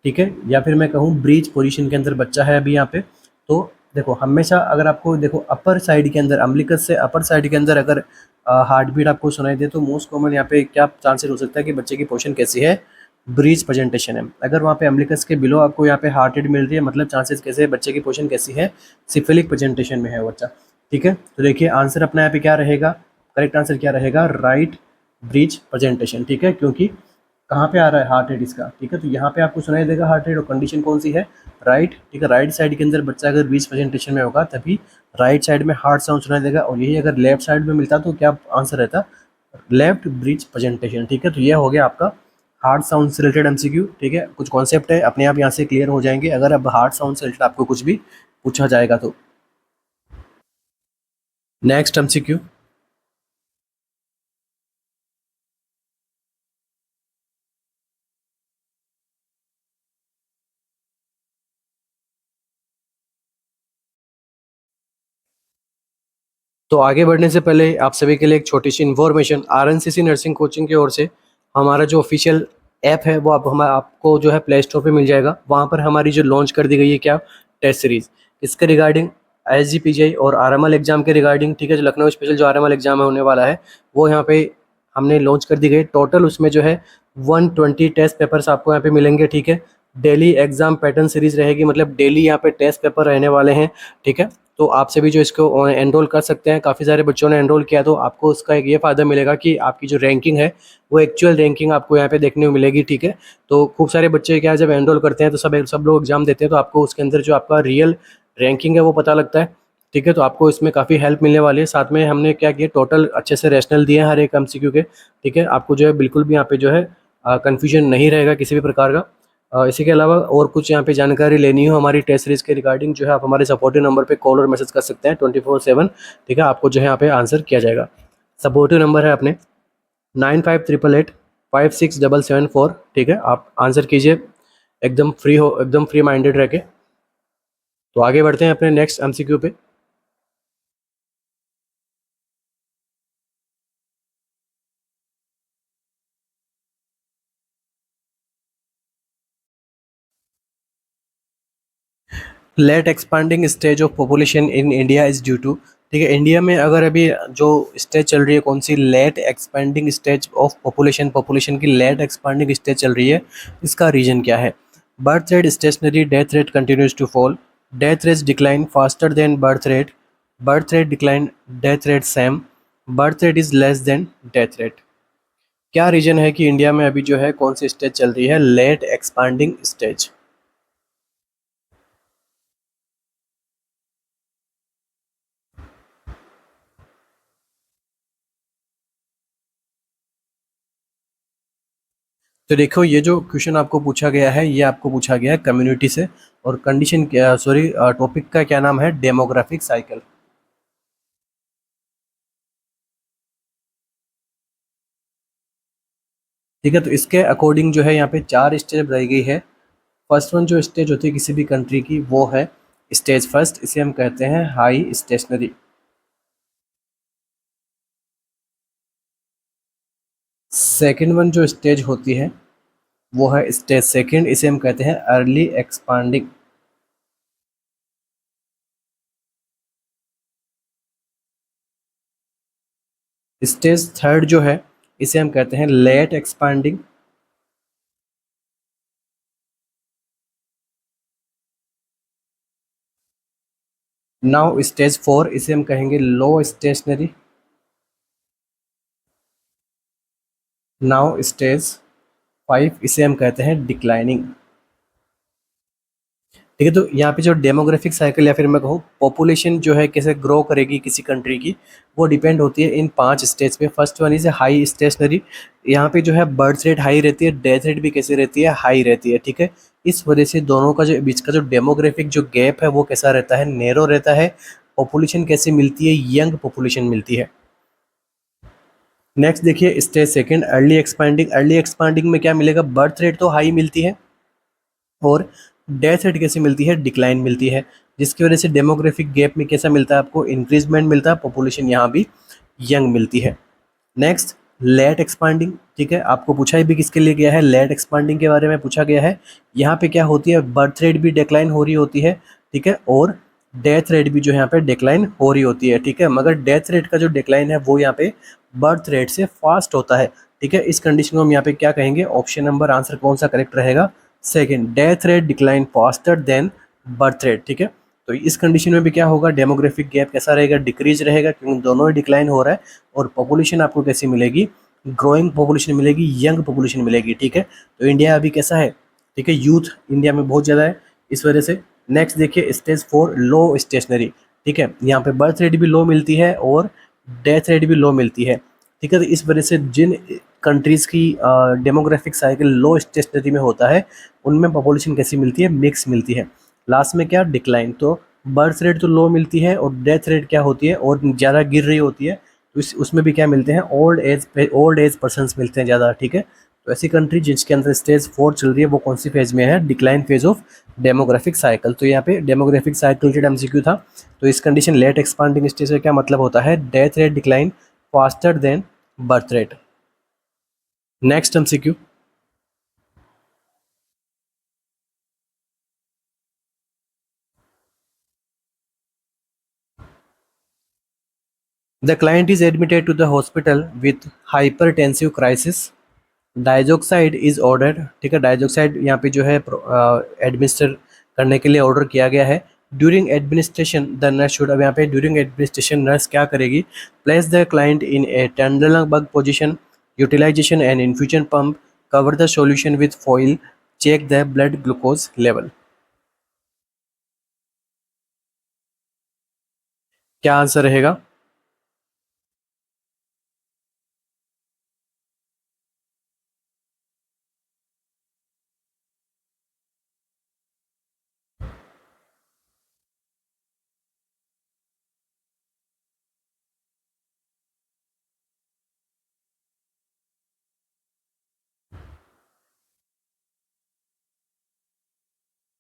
ठीक है, या फिर मैं कहूँ ब्रीच पोजीशन के अंदर बच्चा है अभी यहाँ पे। तो देखो हमेशा अगर आपको देखो अपर साइड के अंदर, अम्बिलिकस से अपर साइड के अंदर अगर हार्ट बीट आपको सुनाई दे तो मोस्ट कॉमन यहाँ पे क्या चांसेस हो सकता है कि बच्चे की पोजीशन कैसी है, ब्रीच प्रेजेंटेशन है। अगर वहाँ पे अम्बिलिकस के बिलो आपको यहाँ पे हार्ट रेट मिल रही है, मतलब चांसेस कैसे है, बच्चे की पोजीशन कैसी है, सिफिलिक प्रेजेंटेशन में है बच्चा। ठीक है, तो देखिए आंसर अपना यहाँ पे क्या रहेगा, करेक्ट आंसर क्या रहेगा, राइट ब्रीच प्रेजेंटेशन। ठीक है, क्योंकि कहाँ पे आ रहा है हार्ट रेट इसका। ठीक है, तो यहाँ पे आपको सुनाई देगा हार्ट रेट, और कंडीशन कौन सी है, राइट। ठीक है, राइट साइड के अंदर बच्चा अगर बीच प्रेजेंटेशन में होगा तभी राइट साइड में हार्ट साउंड सुनाई देगा, और यही अगर लेफ्ट साइड में मिलता तो क्या आंसर रहता, लेफ्ट ब्रिज प्रेजेंटेशन। ठीक है, तो यह हो गया आपका हार्ट साउंड से रिलेटेड एमसीक्यू। ठीक है, कुछ कॉन्सेप्ट है अपने आप यहाँ से क्लियर हो जाएंगे अगर अब हार्ट साउंड से रिलेटेड आपको कुछ भी पूछा जाएगा तो। नेक्स्ट एमसीक्यू, तो आगे बढ़ने से पहले आप सभी के लिए एक छोटी सी इन्फॉर्मेशन, आरएनसीसी नर्सिंग कोचिंग की ओर से हमारा जो ऑफिशियल ऐप है वो आप हम आपको जो है प्ले स्टोर पे मिल जाएगा। वहाँ पर हमारी जो लॉन्च कर दी गई है क्या, टेस्ट सीरीज, इसके रिगार्डिंग एसजीपीजीआई और आरएमएल एग्जाम के रिगार्डिंग। ठीक है, जो लखनऊ स्पेशल जो आरएमएल एग्जाम है होने वाला है वो यहाँ पे हमने लॉन्च कर दी गई। टोटल उसमें जो है 120 टेस्ट पेपर्स आपको यहाँ पे मिलेंगे। ठीक है, डेली एग्जाम पैटर्न सीरीज रहेगी, मतलब डेली यहाँ पे टेस्ट पेपर रहने वाले हैं। ठीक है, तो आप सभी जो इसको एनरोल कर सकते हैं, काफ़ी सारे बच्चों ने एनरोल किया, तो आपको उसका एक ये फ़ायदा मिलेगा कि आपकी जो रैंकिंग है वो एक्चुअल रैंकिंग आपको यहाँ पे देखने को मिलेगी। ठीक है, तो खूब सारे बच्चे क्या जब एनरोल करते हैं तो सब लोग एग्जाम देते हैं, तो आपको उसके अंदर जो आपका रियल रैंकिंग है वो पता लगता है। ठीक है, तो आपको इसमें काफ़ी हेल्प मिलने वाली है। साथ में हमने क्या किया, टोटल अच्छे से रैशनल दिए हैं हर एक एमसीक्यू के। ठीक है, आपको जो है बिल्कुल भी यहाँ पे जो है कन्फ्यूजन नहीं रहेगा किसी भी प्रकार का। इसी के अलावा और कुछ यहाँ पे जानकारी लेनी हो हमारी टेस्ट सीरीज के रिगार्डिंग, जो है आप हमारे सपोर्टिव नंबर पे कॉल और मैसेज कर सकते हैं 24/7। ठीक है, आपको जो है यहाँ पे आंसर किया जाएगा। सपोर्टिव नंबर है अपने 9588856774। ठीक है, आप आंसर कीजिए एकदम फ्री हो, एकदम फ्री माइंडेड रह के। तो आगे बढ़ते हैं अपने नेक्स्ट एमसीक्यू पे। Late expanding stage of population in India is due to. ठीक है, इंडिया में अगर अभी जो स्टेज चल रही है कौन सी, late expanding stage of population, population की लेट एक्सपांडिंग स्टेज चल रही है, इसका रीजन क्या है, birth rate stationary, death rate continues to fall, death rate decline faster than birth rate decline, death rate same, birth rate is less than death rate. क्या reason है कि India में अभी जो है कौन सी स्टेज चल रही है, लेट एक्सपांडिंग स्टेज। तो देखो ये जो क्वेश्चन आपको पूछा गया है ये आपको पूछा गया है कम्युनिटी से, और कंडीशन क्या, सॉरी, टॉपिक का क्या नाम है, डेमोग्राफिक साइकिल। ठीक है, तो इसके अकॉर्डिंग जो है यहाँ पे 4 स्टेज बताई गई है। फर्स्ट वन जो स्टेज होती है किसी भी कंट्री की वो है स्टेज फर्स्ट, इसे हम कहते हैं हाई स्टेशनरी। सेकेंड वन जो स्टेज होती है वो है स्टेज सेकेंड, इसे हम कहते हैं अर्ली एक्सपांडिंग। स्टेज थर्ड जो है इसे हम कहते हैं लेट एक्सपांडिंग। नाउ स्टेज 4 इसे हम कहेंगे लो स्टेशनरी। नाउ स्टेज 5 इसे हम कहते हैं डिक्लाइनिंग। ठीक है, तो यहाँ पे जो डेमोग्राफिक साइकिल या फिर मैं कहूँ पॉपुलेशन जो है कैसे ग्रो करेगी किसी कंट्री की, वो डिपेंड होती है इन 5 स्टेज पे। First one is high stationary. यहाँ पे जो है बर्थ रेट हाई रहती है, डेथ रेट भी कैसे रहती है, हाई रहती है। ठीक है, इस वजह से दोनों का जो बीच का जो डेमोग्राफिक जो गैप है वो कैसा रहता है, नैरो रहता है। पॉपुलेशन कैसे मिलती है, यंग पॉपुलेशन मिलती है। नेक्स्ट देखिए stage second early expanding. Early expanding में क्या मिलेगा, बर्थ रेट तो हाई मिलती है और डेथ रेट कैसी मिलती है, डिक्लाइन मिलती है, जिसकी वजह से डेमोग्राफिक गैप में कैसा मिलता है आपको, इंक्रीजमेंट मिलता है, पॉपुलेशन यहाँ भी यंग मिलती है। Next late expanding. ठीक है, आपको पूछा भी किसके लिए गया है, लेट एक्सपांडिंग के बारे में पूछा गया है। यहाँ पे क्या होती है, बर्थ रेट भी डिक्लाइन हो रही होती है। ठीक है, और डेथ रेट भी जो है यहाँ पे डिक्लाइन हो रही होती है। ठीक है, मगर डेथ रेट का जो डिक्लाइन है वो यहाँ पे बर्थ रेट से फास्ट होता है। ठीक है, इस कंडीशन को हम यहाँ पे क्या कहेंगे, ऑप्शन नंबर आंसर कौन सा करेक्ट रहेगा, second, death rate decline faster than birth rate. ठीक है, तो इस कंडीशन में भी क्या होगा, डेमोग्राफिक गैप कैसा रहेगा, डिक्रीज रहेगा, क्योंकि दोनों ही डिक्लाइन हो रहा है। और पॉपुलेशन आपको कैसी मिलेगी, ग्रोइंग पॉपुलेशन मिलेगी, यंग पॉपुलेशन मिलेगी। ठीक है, तो इंडिया अभी कैसा है, ठीक है, यूथ इंडिया में बहुत ज़्यादा है इस वजह से। नेक्स्ट देखिए स्टेज 4 लो स्टेशनरी। ठीक है, यहाँ पे बर्थ रेट भी लो मिलती है और डेथ रेट भी लो मिलती है। ठीक है, तो इस वजह से जिन कंट्रीज़ की डेमोग्राफिक साइकिल लो स्टेशनरी में होता है उनमें पॉपुलेशन कैसी मिलती है, मिक्स मिलती है। लास्ट में क्या, डिक्लाइन। तो बर्थ रेट तो लो मिलती है और डेथ रेट क्या होती है, और ज़्यादा गिर रही होती है। तो उसमें भी क्या मिलते हैं, ओल्ड एज पर्सनस मिलते हैं ज़्यादा। ठीक है, तो ऐसी कंट्री जिसके अंदर स्टेज 4 चल रही है वो कौन सी फेज में है, decline phase of demographic cycle. तो यहाँ पे डेमोग्राफिक साइकिल के एमसीक्यू था। तो इस कंडीशन लेट एक्सपांडिंग स्टेज का क्या मतलब होता है, death rate decline faster than birth rate. Next MCQ, the client is admitted to the hospital with hypertensive crisis, diazoxide is ordered. ठीक है, डाइजोक्साइड यहाँ पे जो है एडमिनिस्टर करने के लिए ऑर्डर किया गया है। During administration the nurse should, अब यहाँ पे ड्यूरिंग एडमिनिस्ट्रेशन नर्स क्या करेगी, place the client in a Trendelenburg position, utilization and infusion pump, cover the solution with foil, check the blood glucose level. क्या answer रहेगा,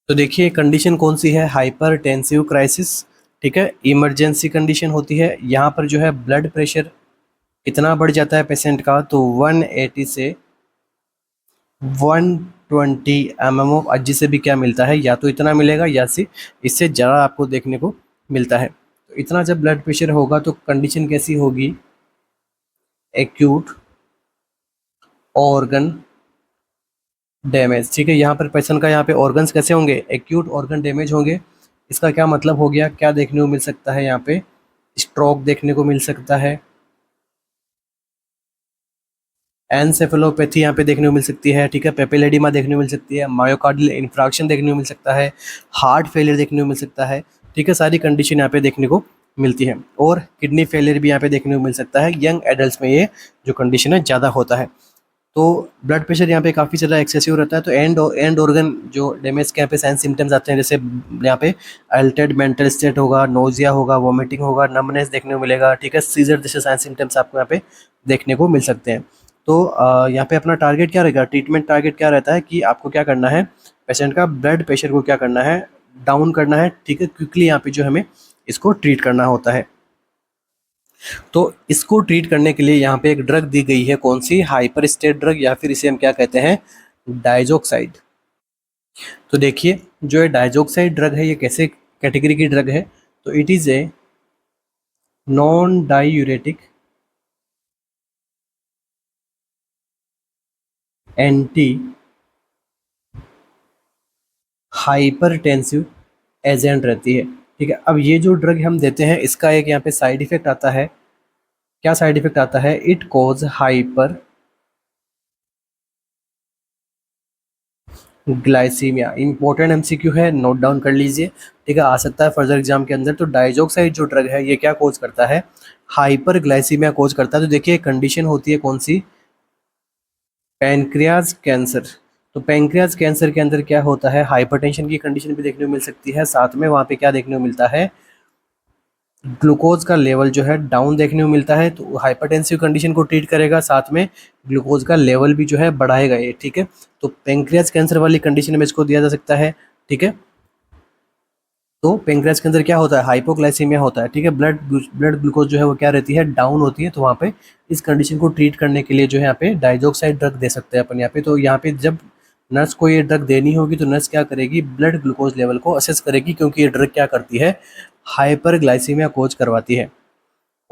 तो देखिए condition कौन सी है, हाइपर टेंसिव क्राइसिस। ठीक है, इमरजेंसी कंडीशन होती है। यहाँ पर जो है ब्लड प्रेशर इतना बढ़ जाता है पेशेंट का, तो 180 से 120 mmOf अज्जी से भी क्या मिलता है, या तो इतना मिलेगा या से इससे ज़्यादा आपको देखने को मिलता है। तो इतना जब ब्लड प्रेशर होगा तो कंडीशन कैसी होगी, एक्यूट ऑर्गन डैमेज। ठीक है, यहाँ पर पेशेंट का यहाँ पे ऑर्गन्स कैसे होंगे, एक्यूट ऑर्गन डैमेज होंगे। इसका क्या मतलब हो गया, क्या देखने को मिल सकता है, यहाँ पे स्ट्रोक देखने को मिल सकता है, एनसेफेलोपैथी यहाँ पे देखने को मिल सकती है। ठीक है, पेपिलेडिमा देखने को मिल सकती है, मायोकार्डियल इंफ्राक्शन देखने को मिल सकता है, हार्ट फेलियर देखने को मिल सकता है। ठीक है, सारी कंडीशन यहाँ पे देखने को मिलती है, और किडनी फेलियर भी यहाँ पे देखने को मिल सकता है। यंग एडल्ट में ये जो कंडीशन है ज़्यादा होता है। तो ब्लड प्रेशर यहाँ पे काफ़ी ज़्यादा एक्सेसिव रहता है। तो एंड ऑर्गन जो डैमेज के यहाँ पे साइन सिम्टम्स आते हैं, जैसे यहाँ पे अल्टर्ड मेंटल स्टेट होगा, नोजिया होगा, वॉमिटिंग होगा, नमनेस देखने को मिलेगा। ठीक है, सीजर जैसे साइन सिम्टम्स आपको यहाँ पे देखने को मिल सकते हैं। तो यहाँ पे अपना टारगेट क्या रहेगा, ट्रीटमेंट टारगेट क्या रहता है कि आपको क्या करना है, पेशेंट का ब्लड प्रेशर को क्या करना है, डाउन करना है। ठीक है, क्विकली यहाँ पे जो हमें इसको ट्रीट करना होता है। तो इसको ट्रीट करने के लिए यहाँ पे एक ड्रग दी गई है, कौन सी, हाइपर स्टेट ड्रग, या फिर इसे हम क्या कहते हैं, डाइजोक्साइड। तो देखिए जो ये डाइजोक्साइड ड्रग है ये कैसे कैटेगरी की ड्रग है, तो it is a non diuretic anti hypertensive agent रहती है। ठीक है, अब ये जो ड्रग हम देते हैं इसका एक यहाँ पे साइड इफेक्ट आता है। क्या साइड इफेक्ट आता है? It cause hyperglycemia. Important MCQ है, नोट डाउन कर लीजिए। ठीक है, आ सकता है फर्दर एग्जाम के अंदर। तो डाइजोक्साइड जो ड्रग है ये क्या कोज करता है? हाइपर ग्लाइसीमिया कोज करता है। तो देखिए कंडीशन होती है कौन सी? Pancreas cancer. तो पैनक्रियाज कैंसर के अंदर क्या होता है? हाइपरटेंशन की कंडीशन भी देखने को मिल सकती है, साथ में वहाँ पे क्या देखने को मिलता है? ग्लूकोज का लेवल जो है डाउन देखने को मिलता है। तो हाइपरटेंसिव कंडीशन को ट्रीट करेगा, साथ में ग्लूकोज का लेवल भी जो है बढ़ाएगा ये। ठीक है, तो पैंक्रियाज कैंसर वाली कंडीशन में इसको दिया जा सकता है। ठीक है, तो पैंक्रियाज के अंदर क्या होता है? हाइपोग्लाइसीमिया होता है। ठीक है, ब्लड ग्लूकोज जो है वो क्या रहती है? डाउन होती है। तो वहाँ पे इस कंडीशन को ट्रीट करने के लिए जो है यहाँ पे डाइजोक्साइड ड्रग दे सकते हैं अपन यहाँ पे। तो यहाँ पे जब नर्स को ये ड्रग देनी होगी तो नर्स क्या करेगी? ब्लड ग्लूकोज लेवल को असेस करेगी, क्योंकि ये ड्रग क्या करती है? हाइपरग्लाइसीमिया कोज करवाती है।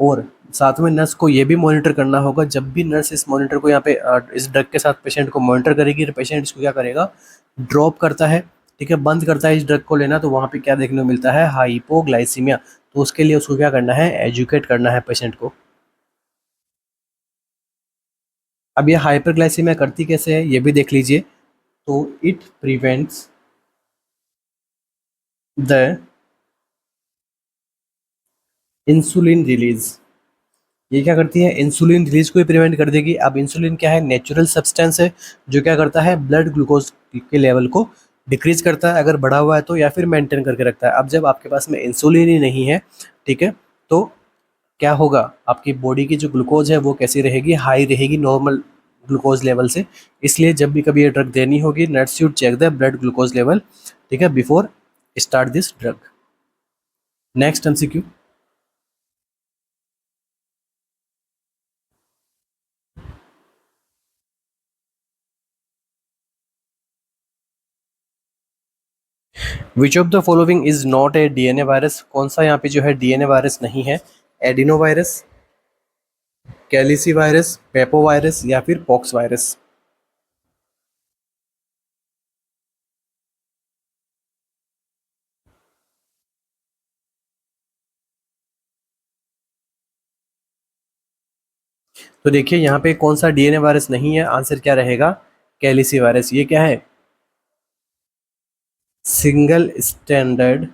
और साथ में नर्स को ये भी मॉनिटर करना होगा। जब भी नर्स इस मॉनिटर को यहाँ पे इस ड्रग के साथ पेशेंट को मॉनिटर करेगी तो पेशेंट इसको क्या करेगा? ड्रॉप करता है। ठीक है, बंद करता है इस ड्रग को लेना, तो वहाँ पे क्या देखने को मिलता है? हाइपोग्लाइसीमिया। तो उसके लिए उसको क्या करना है? एजुकेट करना है पेशेंट को। अब ये हाइपरग्लाइसीमिया करती कैसे है ये भी देख लीजिए। तो it prevents the insulin release. ये क्या करती है? इंसुलिन रिलीज को ही प्रिवेंट कर देगी। अब इंसुलिन क्या है? नेचुरल सब्सटेंस है जो क्या करता है? ब्लड ग्लूकोज के लेवल को डिक्रीज करता है अगर बढ़ा हुआ है तो, या फिर मेंटेन करके रखता है। अब जब आपके पास में इंसुलिन ही नहीं है, ठीक है, तो क्या होगा? आपकी बॉडी की जो ग्लूकोज है वो कैसी रहेगी? हाई रहेगी नॉर्मल ग्लूकोज लेवल से। इसलिए जब भी कभी ये ड्रग देनी होगी, nurse should check the blood glucose level, ठीक है, before start this drug. Next MCQ. Which of the following is not a DNA virus? कौन सा यहाँ पे जो है डीएनए वायरस नहीं है? एडिनो वायरस, कैलिसी वायरस, पेपो वायरस, या फिर पॉक्स वायरस। तो देखिए यहाँ पे कौन सा डीएनए वायरस नहीं है? आंसर क्या रहेगा? कैलिसी वायरस। ये क्या है? सिंगल स्टैंडर्ड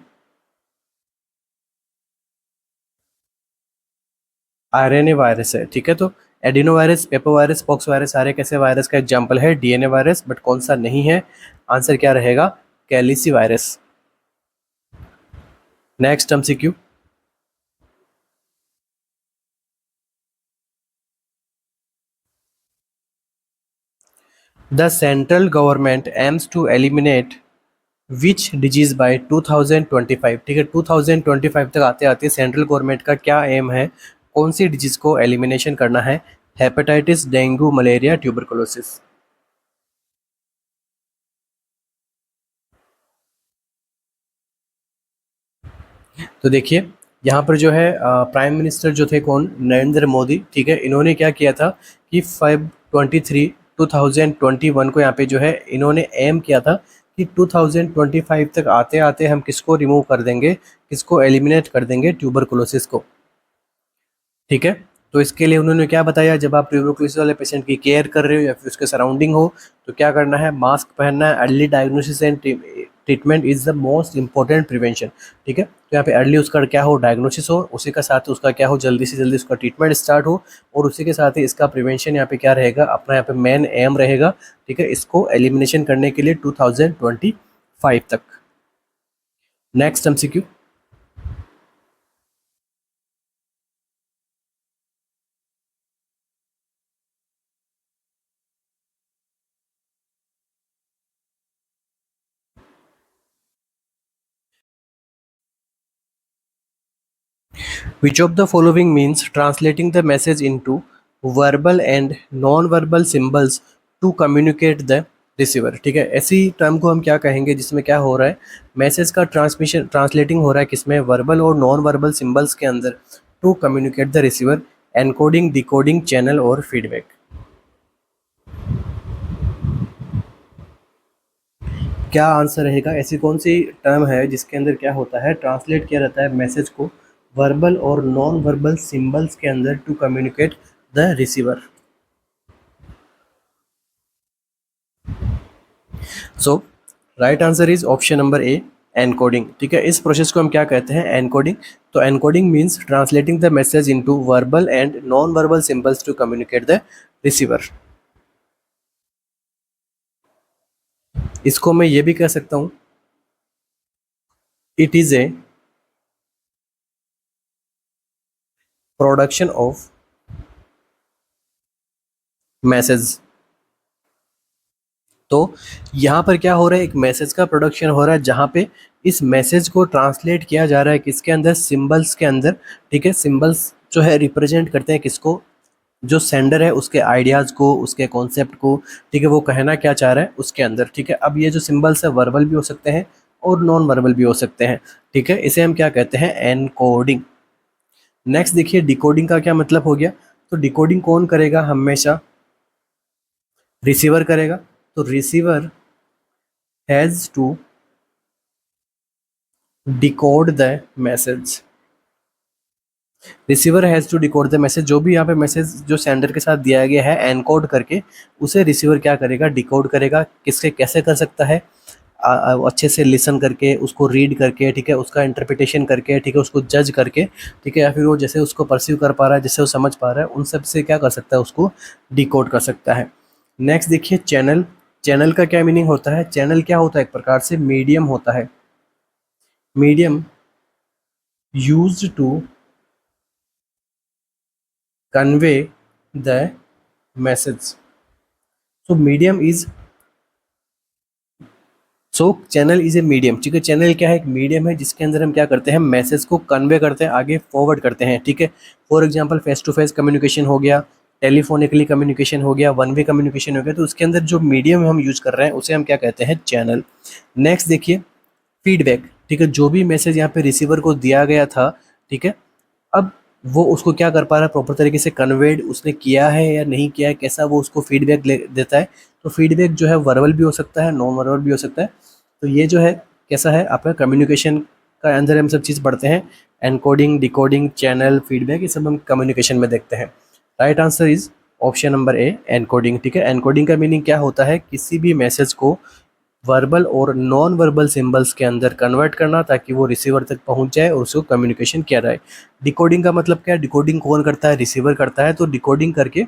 आरएनए वायरस है। ठीक है, तो adeno virus, पेपो virus, pox virus सारे कैसे वायरस का एग्जाम्पल है? DNA virus. बट कौन सा नहीं है? आंसर क्या रहेगा? Calicivirus. Next MCQ. The central government aims to eliminate which disease by 2025। ठीक है, 2025 तक आते आते सेंट्रल गवर्नमेंट का क्या एम है? कौन सी डिजीज को एलिमिनेशन करना है? Hepatitis, dengue, malaria, tuberculosis. तो देखिए यहाँ पर जो है प्राइम मिनिस्टर जो थे कौन? नरेंद्र मोदी। ठीक है, इन्होंने क्या किया था कि 2021 को यहाँ पे जो है इन्होंने एम किया था कि 2025 तक आते आते हम किसको रिमूव कर देंगे, किसको एलिमिनेट कर देंगे? ट्यूबरकुलोसिस को। ठीक है, तो इसके लिए उन्होंने क्या बताया? जब आप ट्यूबरकुलोसिस वाले पेशेंट की केयर कर रहे हो या फिर उसके सराउंडिंग हो तो क्या करना है? मास्क पहनना है। Early diagnosis and treatment is the most important prevention. ठीक है, तो यहाँ पे अर्ली उसका क्या हो? डायग्नोसिस हो, उसी का साथ उसका क्या हो? जल्दी से जल्दी उसका ट्रीटमेंट स्टार्ट हो, और उसी के साथ ही इसका प्रिवेंशन यहाँ पे क्या रहेगा? अपना यहाँ पे मेन एम रहेगा। ठीक है, इसको एलिमिनेशन करने के लिए 2025 तक। Next MCQ. Which of the following means translating the message into verbal and non-verbal symbols to communicate the receiver? ठीक है, ऐसी टर्म को हम क्या कहेंगे जिसमें क्या हो रहा है? मैसेज का ट्रांसमिशन, ट्रांसलेटिंग हो रहा है किसमें? वर्बल और नॉन वर्बल सिंबल्स के अंदर, to communicate the receiver, encoding, decoding, channel और फीडबैक। क्या आंसर रहेगा? ऐसी कौन सी टर्म है जिसके अंदर क्या होता है, ट्रांसलेट किया जाता है मैसेज को वर्बल और नॉन वर्बल सिंबल्स के अंदर to communicate the receiver? So right answer is option number A, encoding. ठीक है, इस प्रोसेस को हम क्या कहते हैं? एनकोडिंग। तो encoding means translating the message into verbal and non verbal symbols to communicate the receiver. इसको मैं ये भी कह सकता हूँ, it is a production of message. तो यहाँ पर क्या हो रहा है, एक मैसेज का प्रोडक्शन हो रहा है जहाँ पे इस मैसेज को ट्रांसलेट किया जा रहा है किसके अंदर? सिंबल्स के अंदर। ठीक है, सिंबल्स जो है रिप्रेजेंट करते हैं किसको? जो सेंडर है उसके आइडियाज़ को, उसके कॉन्सेप्ट को। ठीक है, वो कहना क्या चाह रहा है उसके अंदर। ठीक है, अब ये जो सिंबल्स है वर्बल भी हो सकते हैं और नॉन वर्बल भी हो सकते हैं। ठीक है, इसे हम क्या कहते हैं? एनकोडिंग। नेक्स्ट देखिए, डिकोडिंग का क्या मतलब हो गया? तो डिकोडिंग कौन करेगा? हमेशा रिसीवर करेगा। तो receiver has to decode the message. Receiver has to decode the message. जो भी यहाँ पे मैसेज जो सेंडर के साथ दिया गया है एनकोड करके, उसे रिसीवर क्या करेगा? डिकोड करेगा। किसके कैसे कर सकता है? अच्छे से लिसन करके, उसको रीड करके, ठीक है, उसका इंटरप्रिटेशन करके, ठीक है, उसको जज करके, ठीक है, या फिर वो जैसे उसको परसीव कर पा रहा है, जैसे वो समझ पा रहा है, उन सब से क्या कर सकता है? उसको डिकोड कर सकता है। नेक्स्ट देखिए, चैनल। चैनल का क्या मीनिंग होता है? चैनल क्या होता है? एक प्रकार से मीडियम होता है। Medium used to convey the message. So medium is, so channel is a medium. ठीक है, चैनल क्या है? एक मीडियम है जिसके अंदर हम क्या करते हैं? मैसेज को कन्वे करते हैं, आगे फॉरवर्ड करते हैं। ठीक है, for example face to face communication हो गया, टेलीफोनिकली कम्युनिकेशन हो गया, वन वे कम्युनिकेशन हो गया। तो उसके अंदर जो मीडियम हम यूज कर रहे हैं उसे हम क्या कहते हैं? चैनल। नेक्स्ट देखिए, फीडबैक। ठीक है, जो भी मैसेज यहाँ पे रिसीवर को दिया गया था, ठीक है, अब वो उसको क्या कर पा रहा है? प्रॉपर तरीके से कन्वेड उसने किया है या नहीं किया है, कैसा वो उसको फीडबैक देता है। तो फीडबैक जो है वर्बल भी हो सकता है, नॉन वर्बल भी हो सकता है। तो ये जो है कैसा है आपका कम्युनिकेशन का अंदर हम सब चीज़ पढ़ते हैं, एनकोडिंग, डिकोडिंग, चैनल, फीडबैक, ये सब हम कम्युनिकेशन में देखते हैं। Right answer is option number A, encoding. ठीक है, एनकोडिंग का मीनिंग क्या होता है? किसी भी मैसेज को वर्बल और नॉन वर्बल सिंबल्स के अंदर कन्वर्ट करना ताकि वो रिसीवर तक पहुंच जाए और उसको कम्युनिकेशन किया जाए। डिकोडिंग का मतलब क्या है? डिकोडिंग कौन करता है? रिसीवर करता है। तो डिकोडिंग करके,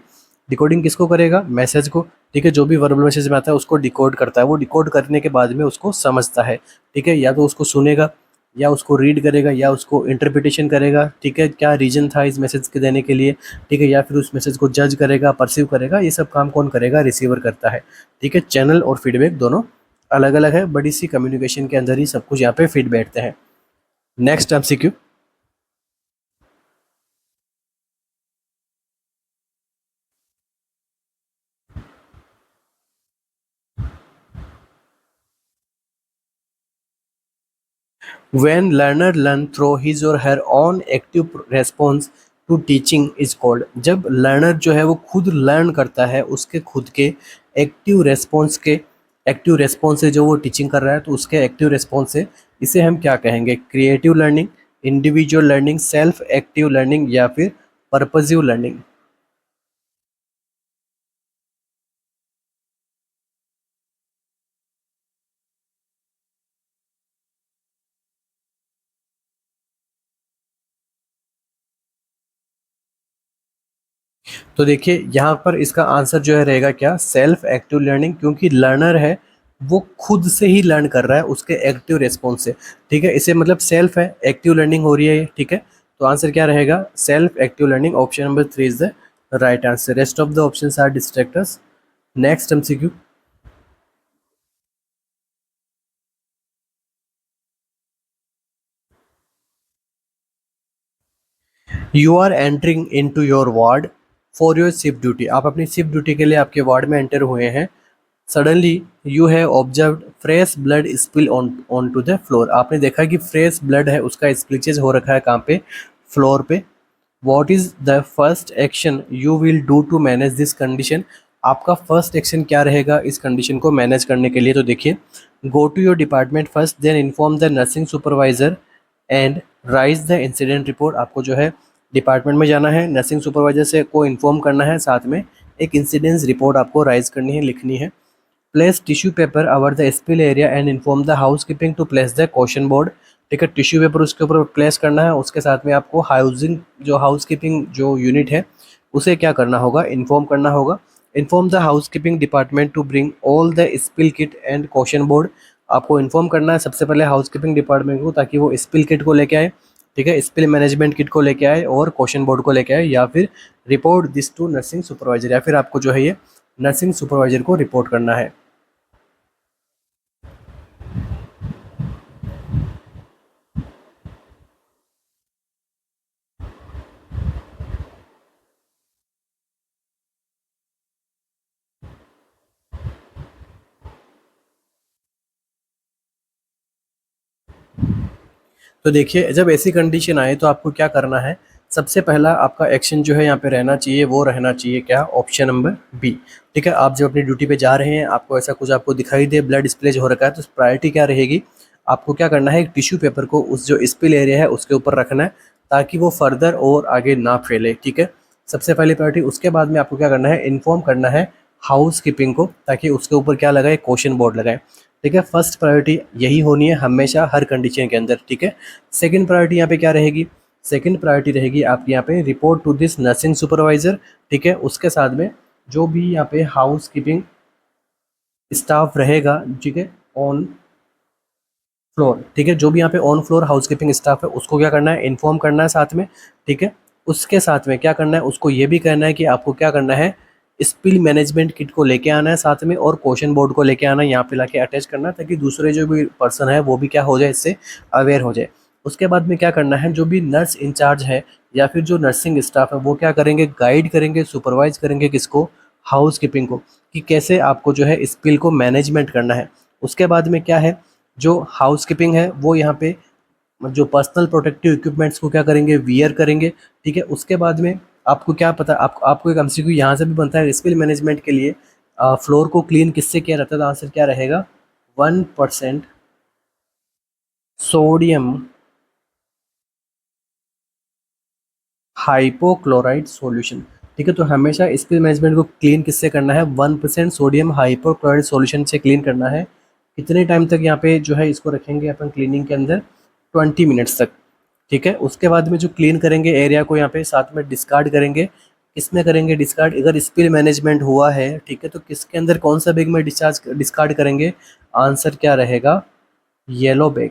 डिकोडिंग किसको करेगा? मैसेज को। ठीक है, जो भी वर्बल मैसेज में आता है उसको डिकोड करता है। वो डिकोड करने के बाद में उसको समझता है। ठीक है, या तो उसको सुनेगा, या उसको रीड करेगा, या उसको इंटरप्रिटेशन करेगा। ठीक है, क्या रीजन था इस मैसेज के देने के लिए, ठीक है, या फिर उस मैसेज को जज करेगा, परसीव करेगा। ये सब काम कौन करेगा? रिसीवर करता है। ठीक है, चैनल और फीडबैक दोनों अलग अलग है, बड़ी सी कम्युनिकेशन के अंदर ही सब कुछ यहाँ पे फिट बैठते हैं। Next MCQ, when learner learn through his or her own active response to teaching is called। जब लर्नर जो है वो खुद लर्न करता है, उसके खुद के एक्टिव रेस्पॉन्स से जो वो टीचिंग कर रहा है, तो उसके एक्टिव रेस्पॉन्स से इसे हम क्या कहेंगे? Creative learning, individual learning, self active learning, या फिर पर्पजिव लर्निंग। तो देखिए यहाँ पर इसका आंसर जो है रहेगा क्या? सेल्फ एक्टिव लर्निंग, क्योंकि लर्नर है वो खुद से ही लर्न कर रहा है उसके एक्टिव रेस्पॉन्स से। ठीक है, इसे मतलब सेल्फ है, एक्टिव लर्निंग हो रही है ये। ठीक है, तो आंसर क्या रहेगा? Self active learning. Option number 3 is the right answer. Rest of the options are distractors. Next MCQ, you are entering in to your ward for your shift duty. आप अपनी शिफ्ट ड्यूटी के लिए आपके ward में enter हुए हैं। Suddenly you have observe fresh blood spill on to the floor. आपने देखा कि फ्रेश ब्लड है उसका स्प्लिचेज हो रखा है कहाँ पे? फ्लोर पे। What is the first action you will do to manage this condition. आपका फर्स्ट एक्शन क्या रहेगा इस कंडीशन को मैनेज करने के लिए? तो देखिए, go to your department first, then inform the nursing supervisor and raise the incident report. आपको जो है डिपार्टमेंट में जाना है, नर्सिंग सुपरवाइजर से को इन्फॉर्म करना है, साथ में एक इंसिडेंस रिपोर्ट आपको राइज करनी है, लिखनी है। Place tissue paper over the spill area and inform the housekeeping to place the caution board. ठीक है, टिश्यू पेपर उसके ऊपर प्लेस करना है, उसके साथ में आपको हाउसिंग जो हाउस कीपिंग जो यूनिट है उसे क्या करना होगा, इन्फॉर्म करना होगा। Inform the housekeeping department to bring all the spill kit and caution board. आपको इन्फॉर्म करना है सबसे पहले हाउस कीपिंग डिपार्टमेंट को, ताकि वो स्पिल किट को लेके आए, ठीक है, स्पिल मैनेजमेंट किट को लेके आए और कॉशन बोर्ड को लेके आए, या फिर report this to nursing supervisor, या फिर आपको जो है ये नर्सिंग सुपरवाइजर को रिपोर्ट करना है। तो देखिए, जब ऐसी कंडीशन आए तो आपको क्या करना है, सबसे पहला आपका एक्शन जो है यहाँ पे रहना चाहिए, वो रहना चाहिए क्या, ऑप्शन नंबर बी। ठीक है, आप जब अपनी ड्यूटी पे जा रहे हैं, आपको ऐसा कुछ आपको दिखाई दे, ब्लड स्प्लेज हो रखा है, तो प्रायोरिटी क्या रहेगी, आपको क्या करना है, एक टिश्यू पेपर को उस जो स्पिल एरिया है उसके ऊपर रखना है, ताकि वो फर्दर और आगे ना फैले। ठीक है, सबसे पहली प्रायोरिटी। उसके बाद में आपको क्या करना है, इन्फॉर्म करना है हाउस कीपिंग को, ताकि उसके ऊपर क्या लगाए, क्वेश्चन बोर्ड लगाए। ठीक है, फर्स्ट प्रायोरिटी यही होनी है हमेशा हर कंडीशन के अंदर। ठीक है, सेकंड प्रायोरिटी यहाँ पे क्या रहेगी, सेकंड प्रायोरिटी रहेगी आपकी यहाँ पे report to this nursing supervisor. ठीक है, उसके साथ में जो भी यहाँ पे हाउस कीपिंग स्टाफ रहेगा, ठीक है, ऑन फ्लोर, ठीक है, जो भी यहाँ पे on floor house keeping staff है उसको क्या करना है, इन्फॉर्म करना है साथ में। ठीक है, उसके साथ में क्या करना है, उसको ये भी कहना है कि आपको क्या करना है, स्पिल मैनेजमेंट किट को लेके आना है साथ में, और क्वेश्चन बोर्ड को लेके आना है, यहाँ पे लाके अटैच करना है, ताकि दूसरे जो भी पर्सन है वो भी क्या हो जाए, इससे अवेयर हो जाए। उसके बाद में क्या करना है, जो भी नर्स इंचार्ज है या फिर जो नर्सिंग स्टाफ है वो क्या करेंगे, गाइड करेंगे, सुपरवाइज करेंगे किसको, हाउस कीपिंग को, कि कैसे आपको जो है स्पिल को मैनेजमेंट करना है। उसके बाद में क्या है, जो हाउस कीपिंग है वो यहाँ पे जो पर्सनल प्रोटेक्टिव इक्विपमेंट्स को क्या करेंगे, वियर करेंगे। ठीक है, उसके बाद में आपको क्या पता, आपको एक एमसीक्यू यहाँ से भी बनता है, स्पिल मैनेजमेंट के लिए फ्लोर को क्लीन किससे किया जाता है, तो आंसर क्या रहेगा, 1% सोडियम हाइपोक्लोराइड सॉल्यूशन। ठीक है, तो हमेशा स्पिल मैनेजमेंट को क्लीन किससे करना है, 1% सोडियम हाइपोक्लोराइड सॉल्यूशन से क्लीन करना है। कितने टाइम तक यहाँ पे जो है इसको रखेंगे अपन क्लीनिंग के अंदर, 20 मिनट्स तक। ठीक है, उसके बाद में जो क्लीन करेंगे एरिया को, यहाँ पे साथ में डिस्कार्ड करेंगे। किसमें करेंगे डिस्कार्ड, अगर स्पिल मैनेजमेंट हुआ है, ठीक है, तो किसके अंदर कौन सा बैग में डिस्कार्ड करेंगे, आंसर क्या रहेगा, येलो बैग।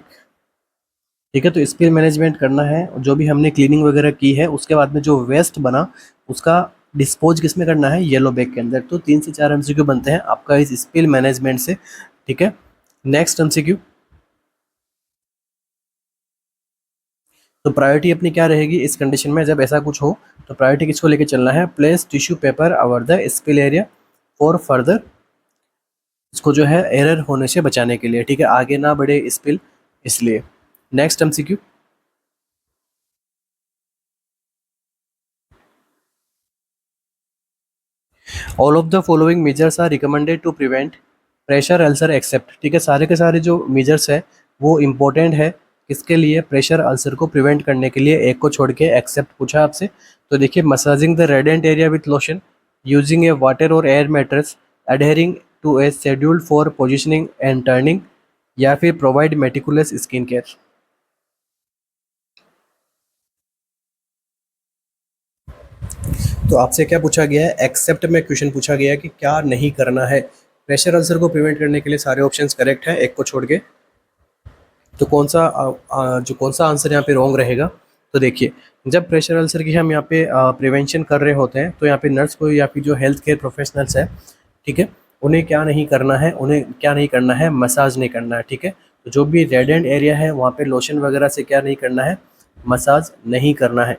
ठीक है, तो स्पिल मैनेजमेंट करना है, जो भी हमने क्लीनिंग वगैरह की है उसके बाद में जो वेस्ट बना उसका डिस्पोज किस में करना है, येलो बैग के अंदर। तो 3 से 4 एमसीक्यू बनते हैं आपका इस स्पिल मैनेजमेंट से। ठीक है, नेक्स्ट एमसीक्यू। तो प्रायोरिटी अपनी क्या रहेगी इस कंडीशन में, जब ऐसा कुछ हो तो प्रायोरिटी किसको लेके चलना है, place tissue paper over the spill area for further, इसको जो है एरर होने से बचाने के लिए। ठीक है, आगे ना बढ़े स्पिल, इसलिए। Next MCQ. All of the following measures are recommended to prevent pressure ulcer except. ठीक है, सारे के सारे जो मेजर्स है वो इम्पोर्टेंट है किसके लिए, प्रेशर अल्सर को प्रिवेंट करने के लिए, एक को छोड़ के एक्सेप्ट पूछा आपसे। तो देखिए, massaging the reddened area with lotion, using a water और air mattress, adhering to a schedule for positioning and turning, या फिर प्रोवाइड मेटिकुलस स्किन केयर। तो आपसे क्या पूछा गया है, एक्सेप्ट में क्वेश्चन पूछा गया है कि क्या नहीं करना है। प्रेशर अल्सर को प्रिवेंट करने के लिए सारे ऑप्शंस करेक्ट हैं, एक को छोड़ के। तो कौन सा आंसर यहाँ पे रॉन्ग रहेगा, तो देखिए, जब प्रेशर अल्सर की हम यहाँ पे प्रिवेंशन कर रहे होते हैं तो यहाँ पे नर्स को या फिर जो हेल्थ केयर प्रोफेशनल्स है, ठीक है, उन्हें क्या नहीं करना है, उन्हें क्या नहीं करना है, मसाज नहीं करना है। ठीक है, तो जो भी रेड एंड एरिया है वहाँ पे लोशन वगैरह से क्या नहीं करना है, मसाज नहीं करना है।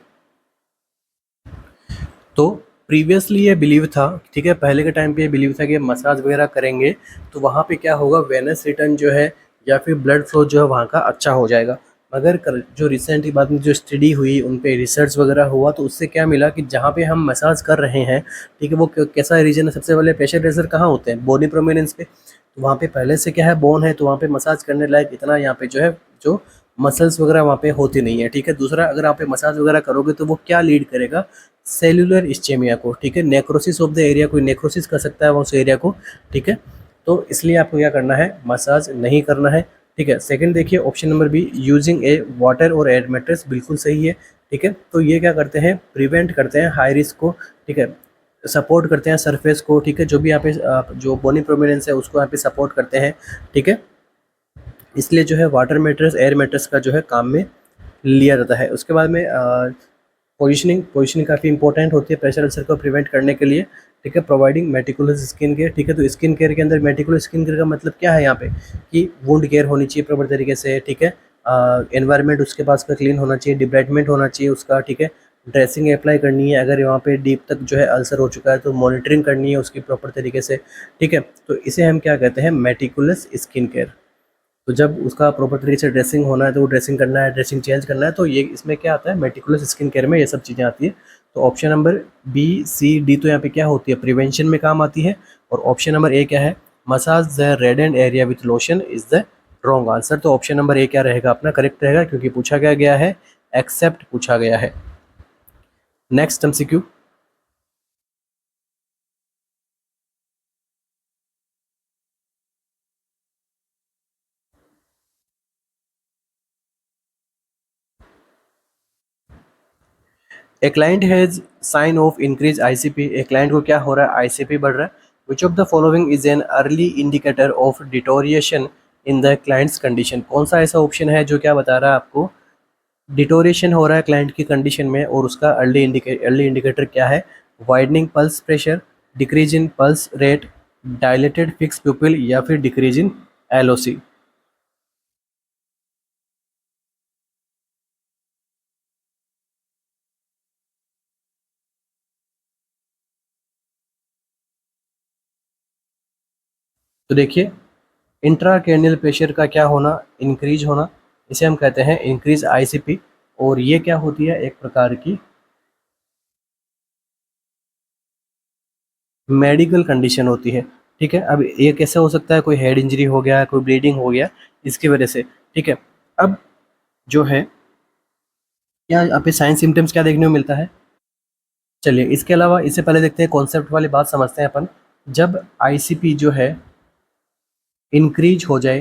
तो प्रीवियसली ये बिलीव था, ठीक है, पहले के टाइम पे ये बिलीव था कि मसाज वगैरह करेंगे तो वहाँ पे क्या होगा, वेनस रिटर्न जो है या फिर ब्लड फ्लो जो है वहाँ का अच्छा हो जाएगा। मगर जो रिसेंट की बात में जो स्टडी हुई उन पे रिसर्च वगैरह हुआ, तो उससे क्या मिला कि जहाँ पे हम मसाज कर रहे हैं, ठीक है, वो कैसा रीजन है, सबसे पहले प्रेशर रेजर कहाँ होते हैं, बोनी प्रोमिनेंस पे। तो वहाँ पे पहले से क्या है, बोन है, तो वहाँ पे मसाज करने लायक इतना यहाँ पे जो है जो मसल्स वगैरह वहाँ पे होती नहीं है, ठीक है। दूसरा, अगर आप पे मसाज वगैरह करोगे तो वो क्या लीड करेगा, सेल्यूलर इस्चेमिया को, ठीक है, नेक्रोसिस ऑफ द एरिया, कोई नेक्रोसिस कर सकता है उस एरिया को, ठीक है। तो इसलिए आपको क्या करना है, मसाज नहीं करना है, ठीक है। सेकंड देखिए, option number B, using a water और एयर मैट्रेस, बिल्कुल सही है, ठीक है। तो ये क्या करते हैं, प्रिवेंट करते हैं हाई रिस्क को, ठीक है, सपोर्ट करते हैं सरफेस को, ठीक है, जो भी यहाँ पे जो बोनी प्रोमिनेंस है उसको यहाँ पे सपोर्ट करते हैं, ठीक है। इसलिए जो है वाटर मैट्रेस, एयर मैट्रेस का जो है काम में लिया जाता है। उसके बाद में पोजिशनिंग काफ़ी इंपॉर्टेंट होती है प्रेशर अल्सर को प्रिवेंट करने के लिए, ठीक है। प्रोवाइडिंग मेटिकुलस स्किन केयर, ठीक है। तो स्किन केयर के अंदर मेटिकुलस स्किन केयर का मतलब क्या है यहाँ पे, कि वुंड केयर होनी चाहिए प्रॉपर तरीके से, ठीक है। एनवायरनमेंट उसके पास का क्लीन होना चाहिए, डिब्राइटमेंट होना चाहिए उसका, ठीक है। ड्रेसिंग अप्लाई करनी है, अगर वहाँ पे डीप तक जो है अल्सर हो चुका है तो मॉनिटरिंग करनी है उसकी प्रॉपर तरीके से, ठीक है। तो इसे हम क्या कहते हैं, मेटिकुलस स्किन केयर। तो जब उसका प्रॉपर तरीके से ड्रेसिंग होना है तो वो ड्रेसिंग करना है, ड्रेसिंग चेंज करना है, तो ये इसमें क्या आता है, मेटिकुलस स्किन केयर में ये सब चीज़ें आती है। तो option number B C D तो यहाँ पे क्या होती है, प्रिवेंशन में काम आती है। और ऑप्शन नंबर ए क्या है, massage the red and area with lotion is the wrong answer. तो ऑप्शन नंबर ए क्या रहेगा अपना, करेक्ट रहेगा, क्योंकि पूछा क्या गया है, एक्सेप्ट पूछा गया है। Next MCQ, a client has sign of increase ICP, a client को क्या हो रहा है, आईसीपी बढ़ रहा है। Which of the following is an early indicator of deterioration in the client's condition, कौन सा ऐसा ऑप्शन है जो क्या बता रहा है आपको, डिटोरिएशन हो रहा है क्लाइंट की कंडीशन में, और उसका अर्ली इंडिकेटर क्या है, widening pulse pressure, decrease in pulse rate, dilated fix प्यूपिल, या फिर डिक्रीज इन एलओसी। तो देखिए, इंट्राक्रैनियल प्रेशर का क्या होना, इंक्रीज होना, इसे हम कहते हैं इंक्रीज आईसीपी। और ये क्या होती है, एक प्रकार की मेडिकल कंडीशन होती है, ठीक है। अब ये कैसे हो सकता है, कोई हेड इंजरी हो गया, कोई ब्लीडिंग हो गया, इसकी वजह से, ठीक है। अब जो है, क्या यहाँ पे साइन सिम्टम्स क्या देखने को मिलता है, चलिए इसके अलावा इससे पहले देखते हैं कॉन्सेप्ट वाली बात समझते हैं अपन। जब आईसीपी जो है इंक्रीज हो जाए,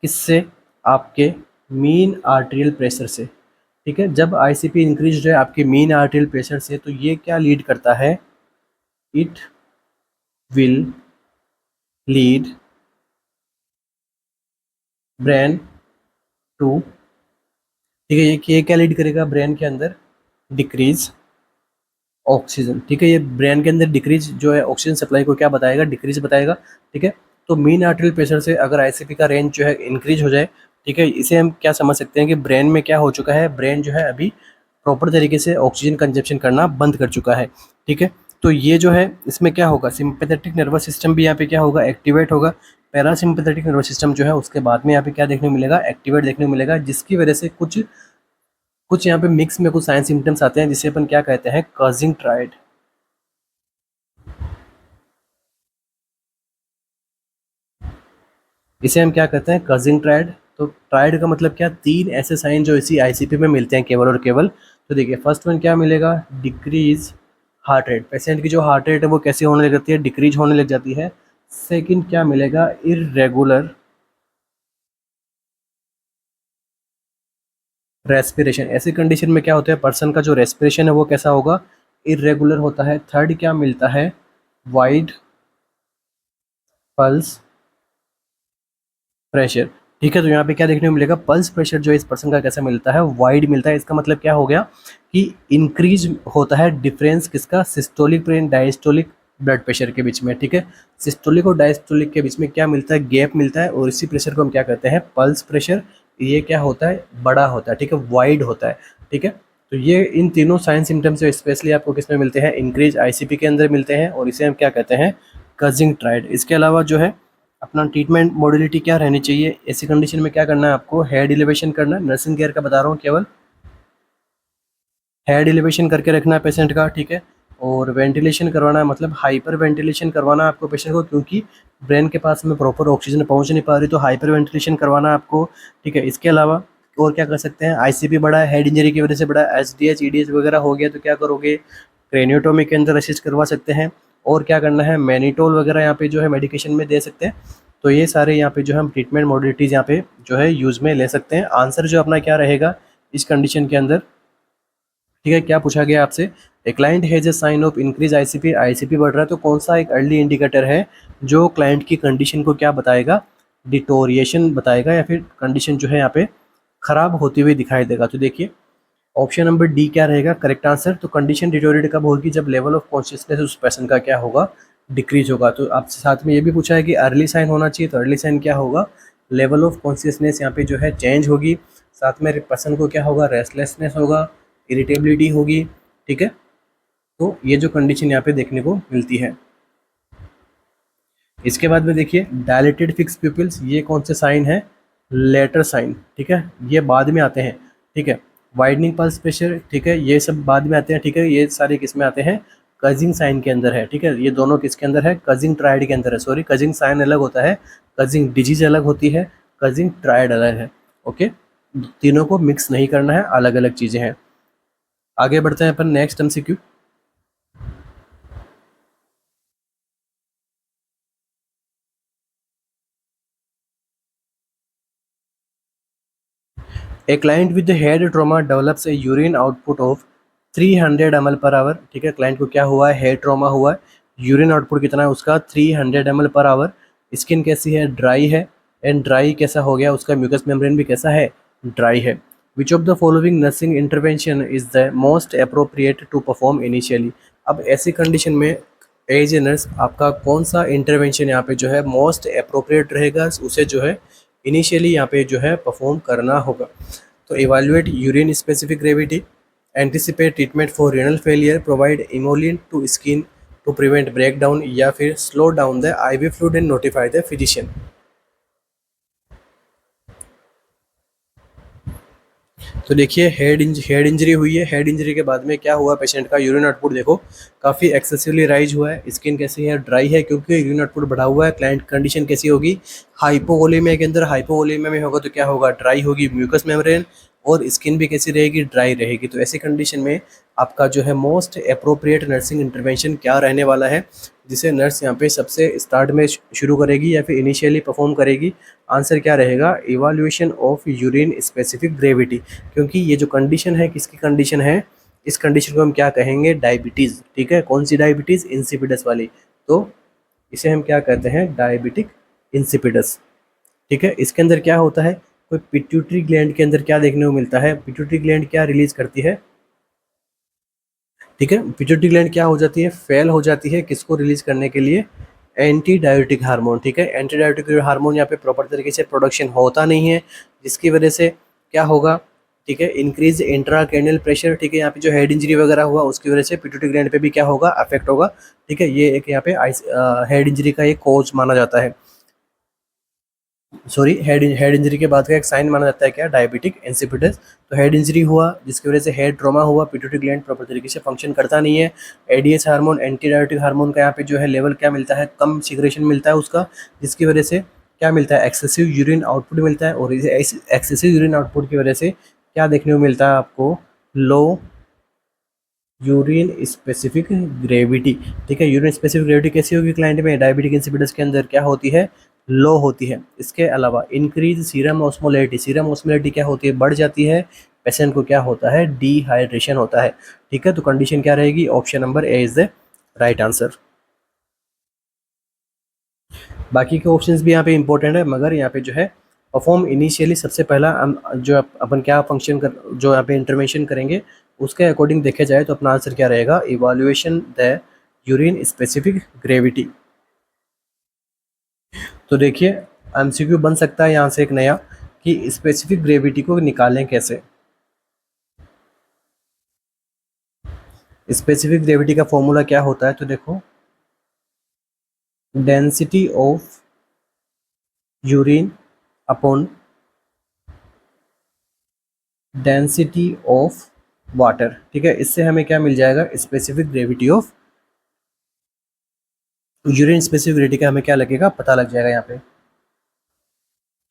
किससे, आपके मीन आर्टेरियल प्रेशर से, ठीक है। जब आईसीपी इंक्रीज हो जाए आपके मीन आर्टेरियल प्रेशर से, तो ये क्या लीड करता है, it will lead brain to, ठीक है, ये क्या लीड करेगा ब्रेन के अंदर, डिक्रीज ऑक्सीजन, ठीक है। ये ब्रेन के अंदर डिक्रीज जो है ऑक्सीजन सप्लाई को क्या बताएगा, डिक्रीज बताएगा, ठीक है। तो मीन आर्टेरियल प्रेशर से अगर आईसीपी का रेंज जो है इंक्रीज हो जाए, ठीक है, इसे हम क्या समझ सकते हैं कि ब्रेन में क्या हो चुका है, ब्रेन जो है अभी प्रॉपर तरीके से ऑक्सीजन कंजप्शन करना बंद कर चुका है, ठीक है। तो ये जो है इसमें क्या होगा, सिंपैथेटिक नर्वस सिस्टम भी यहाँ पे क्या होगा, एक्टिवेट होगा। पैरासिम्पैथेटिक नर्वस सिस्टम जो है उसके बाद में यहाँ पे क्या देखने को मिलेगा, एक्टिवेट देखने को मिलेगा, जिसकी वजह से कुछ कुछ यहाँ पे मिक्स में कुछ साइन सिम्टम्स आते हैं, जिसे अपन क्या कहते हैं, कर्जिंग ट्रायड। इसे हम क्या कहते हैं, कर्जिंग ट्रायड। तो ट्रायड का मतलब क्या, तीन ऐसे साइन जो इसी आईसीपी में मिलते हैं केवल और केवल। तो देखिए, फर्स्ट वन क्या मिलेगा, डिक्रीज हार्ट रेट, पेशेंट की जो हार्ट रेट है वो कैसे होने लग जाती है, डिक्रीज होने लग जाती है। सेकंड क्या मिलेगा, इरेगुलर रेस्पिरेशन, ऐसी कंडीशन में क्या होता है, पर्सन का जो रेस्पिरेशन है वो कैसा होगा, इरेगुलर होता है। थर्ड क्या मिलता है, वाइड पल्स प्रेशर, ठीक है। तो यहाँ पे क्या देखने को मिलेगा, पल्स प्रेशर जो इस पर्सन का कैसा मिलता है, वाइड मिलता है। इसका मतलब क्या हो गया कि इंक्रीज होता है डिफरेंस किसका, systolic and diastolic blood pressure के बीच में, ठीक है। सिस्टोलिक और डायस्टोलिक के बीच में क्या मिलता है, गैप मिलता है, और इसी प्रेशर को हम क्या कहते हैं, पल्स प्रेशर। ये क्या होता है, बड़ा होता है, ठीक है, वाइड होता है, ठीक है। तो ये इन तीनों साइन सिम्टम्स जो स्पेशली आपको किसमें मिलते हैं, इंक्रीज आईसीपी के अंदर मिलते हैं, और इसे हम क्या कहते हैं, कर्जिंग ट्रायड। इसके अलावा जो है अपना ट्रीटमेंट मॉडलिटी क्या रहनी चाहिए, ऐसी कंडीशन में क्या करना है आपको, हेड एलिवेशन करना है, नर्सिंग केयर का बता रहा हूँ केवल, हेड एलिवेशन करके रखना है पेशेंट का, ठीक है। और वेंटिलेशन करवाना है, मतलब हाइपर वेंटिलेशन करवाना है आपको पेशेंट को, क्योंकि ब्रेन के पास में प्रॉपर ऑक्सीजन पहुंच नहीं पा रही, तो हाइपर वेंटिलेशन करवाना है आपको, ठीक है। इसके अलावा और क्या कर सकते हैं, आईसीपी बढ़ा है, हेड इंजरी की वजह से बढ़ा है, एसडीएच ईडीएच वगैरह हो गया तो क्या करोगे, क्रेनियोटोमी के अंदर असिस्ट करवा सकते हैं। और क्या करना है, मैनिटोल वगैरह यहाँ पे जो है मेडिकेशन में दे सकते हैं। तो ये सारे यहाँ पे जो है हम ट्रीटमेंट मॉडलिटीज़ यहाँ पे जो है यूज़ में ले सकते हैं। आंसर जो अपना क्या रहेगा इस कंडीशन के अंदर, ठीक है। क्या पूछा गया आपसे, a client has a sign of increase ICP, ICP बढ़ रहा है, तो कौन सा एक अर्ली इंडिकेटर है जो क्लाइंट की कंडीशन को क्या बताएगा, डिटोरिएशन बताएगा, या फिर कंडीशन जो है यहाँ पे खराब होती हुई दिखाई देगा। तो देखिए ऑप्शन नंबर डी क्या रहेगा करेक्ट आंसर। तो कंडीशन डिटोरिएट कब होगी, जब लेवल ऑफ कॉन्शियसनेस उस पर्सन का क्या होगा, डिक्रीज होगा। तो आपसे साथ में ये भी पूछा है कि अर्ली साइन होना चाहिए, तो अर्ली साइन क्या होगा, लेवल ऑफ कॉन्शियसनेस यहाँ पे जो है चेंज होगी, साथ में पर्सन को क्या होगा, रेस्टलेसनेस होगा, इरिटेबिलिटी होगी, ठीक है। तो ये जो कंडीशन यहाँ पे देखने को मिलती है। इसके बाद में देखिए डायलेटेड फिक्स प्यूपिल्स, ये कौन से साइन है, लेटर साइन, ठीक है, ये बाद में आते हैं, ठीक है। वाइडनिंग पल्स प्रेशर, ठीक है, ये सब बाद में आते हैं, ठीक है। ये सारे किस में आते हैं, कजिंग साइन के अंदर है, ठीक है। ये दोनों किसके अंदर है, कजिंग ट्राइड के अंदर है, सॉरी कजिंग साइन अलग होता है, कजिंग डिजीज अलग होती है, कजिंग ट्राइड अलग है, ओके। तीनों को मिक्स नहीं करना है, अलग अलग चीज़ें हैं। आगे बढ़ते हैं अपन next MCQ. A client with head trauma develops a urine output of 300 ml per hour, ठीक है। क्लाइंट को क्या हुआ है, हेड ट्रॉमा हुआ है, यूरिन आउटपुट कितना है उसका, 300 ml पर आवर। स्किन कैसी है, ड्राई है, एंड ड्राई कैसा हो गया उसका, म्यूकस मेम्ब्रेन भी कैसा है, ड्राई है। Which of the following nursing intervention is the most appropriate to perform initially. अब ऐसी कंडीशन में एज ए नर्स आपका कौन सा इंटरवेंशन यहाँ पे जो है मोस्ट अप्रोप्रिएट रहेगा, उसे जो है इनिशियली यहाँ पे जो है परफॉर्म करना होगा। तो evaluate urine specific gravity, anticipate treatment for renal failure, provide emollient to skin to prevent break down, या फिर slow down the IV fluid and notify the physician. तो देखिए हेड इंजरी हुई है, हेड इंजरी के बाद में क्या हुआ, पेशेंट का यूरिन आउटपुट देखो काफ़ी एक्सेसिवली राइज हुआ है, स्किन कैसी है, ड्राई है, क्योंकि यूरिन आउटपुट बढ़ा हुआ है। क्लाइंट कंडीशन कैसी होगी, हाइपोवोलेमिया के अंदर, हाइपोवोलेमिया में होगा तो क्या होगा, ड्राई होगी म्यूकस मेम्ब्रेन, और स्किन भी कैसी रहेगी, ड्राई रहेगी। तो ऐसी कंडीशन में आपका जो है मोस्ट अप्रोप्रिएट नर्सिंग इंटरवेंशन क्या रहने वाला है, जिसे नर्स यहाँ पे सबसे स्टार्ट में शुरू करेगी या फिर इनिशियली परफॉर्म करेगी। आंसर क्या रहेगा, इवाल्यूएशन ऑफ यूरिन स्पेसिफिक ग्रेविटी, क्योंकि ये जो कंडीशन है किसकी कंडीशन है, इस कंडीशन को हम क्या कहेंगे, डायबिटीज़, ठीक है। कौन सी डायबिटीज़, इंसिपिडस वाली। तो इसे हम क्या कहते हैं, डायबिटिक इंसिपिडस, ठीक है। इसके अंदर क्या होता है, कोई पिट्यूटरी ग्लैंड के अंदर क्या देखने को मिलता है, पिट्यूटरी ग्लैंड क्या रिलीज करती है, ठीक है। पिट्यूटरी ग्लैंड क्या हो जाती है, फेल हो जाती है, किसको रिलीज करने के लिए, एंटी डायबिटिक हार्मोन, ठीक है। एंटी डायबिटिक हार्मोन यहाँ पे प्रॉपर तरीके से प्रोडक्शन होता नहीं है, जिसकी वजह से क्या होगा, ठीक है, इंक्रीज इंट्राक्रैनियल प्रेशर, ठीक है। यहाँ पे जो हेड इंजरी वगैरह हुआ उसकी वजह से पिट्यूटरी ग्लैंड पे भी क्या होगा, अफेक्ट होगा, ठीक है। ये एक यहाँ पे हेड इंजरी का एक कॉज माना जाता है, सॉरी हेड इंजरी के बाद का एक साइन माना जाता है क्या, डायबिटिक इंसिपिडस। तो हेड इंजरी हुआ जिसकी वजह से हेड ट्रॉमा हुआ, पिट्यूटरी ग्लैंड प्रॉपर तरीके से फंक्शन करता नहीं है, ADH hormone, anti diabetic hormone का यहाँ पे जो है लेवल क्या मिलता है, कम सिग्रेशन मिलता है उसका, जिसकी वजह से क्या मिलता है, एक्सेसिव यूरिन आउटपुट मिलता है। और एक्सेसिव यूरिन आउटपुट की वजह से क्या देखने को मिलता है आपको, लो यूरिन स्पेसिफिक ग्रेविटी, ठीक है। यूरिन स्पेसिफिक ग्रेविटी कैसी होगी क्लाइंट में, डायबिटिक इंसिपिडस के अंदर क्या होती है, लो होती है। इसके अलावा इंक्रीज सीरम ऑस्मोलेरिटी, सीरम ऑस्मोलेरिटी क्या होती है, बढ़ जाती है, पेशेंट को क्या होता है, डिहाइड्रेशन होता है, ठीक है। तो कंडीशन क्या रहेगी, option number A is the right answer. बाकी के ऑप्शंस भी यहाँ पे इंपॉर्टेंट है, मगर यहाँ पे जो है परफॉर्म इनिशियली सबसे पहला जो अपन क्या फंक्शन कर, जो यहाँ पे इंटरवेंशन करेंगे उसके अकॉर्डिंग देखा जाए तो अपना आंसर क्या रहेगा, evaluation the urine specific gravity. तो देखिए एमसीक्यू बन सकता है यहाँ से एक नया, कि स्पेसिफिक ग्रेविटी को निकालें कैसे। स्पेसिफिक ग्रेविटी का फॉर्मूला क्या होता है, तो देखो density of urine upon density of water. ठीक है, इससे हमें क्या मिल जाएगा, specific gravity of urine, specific gravity का हमें क्या लगेगा, पता लग जाएगा यहाँ पे।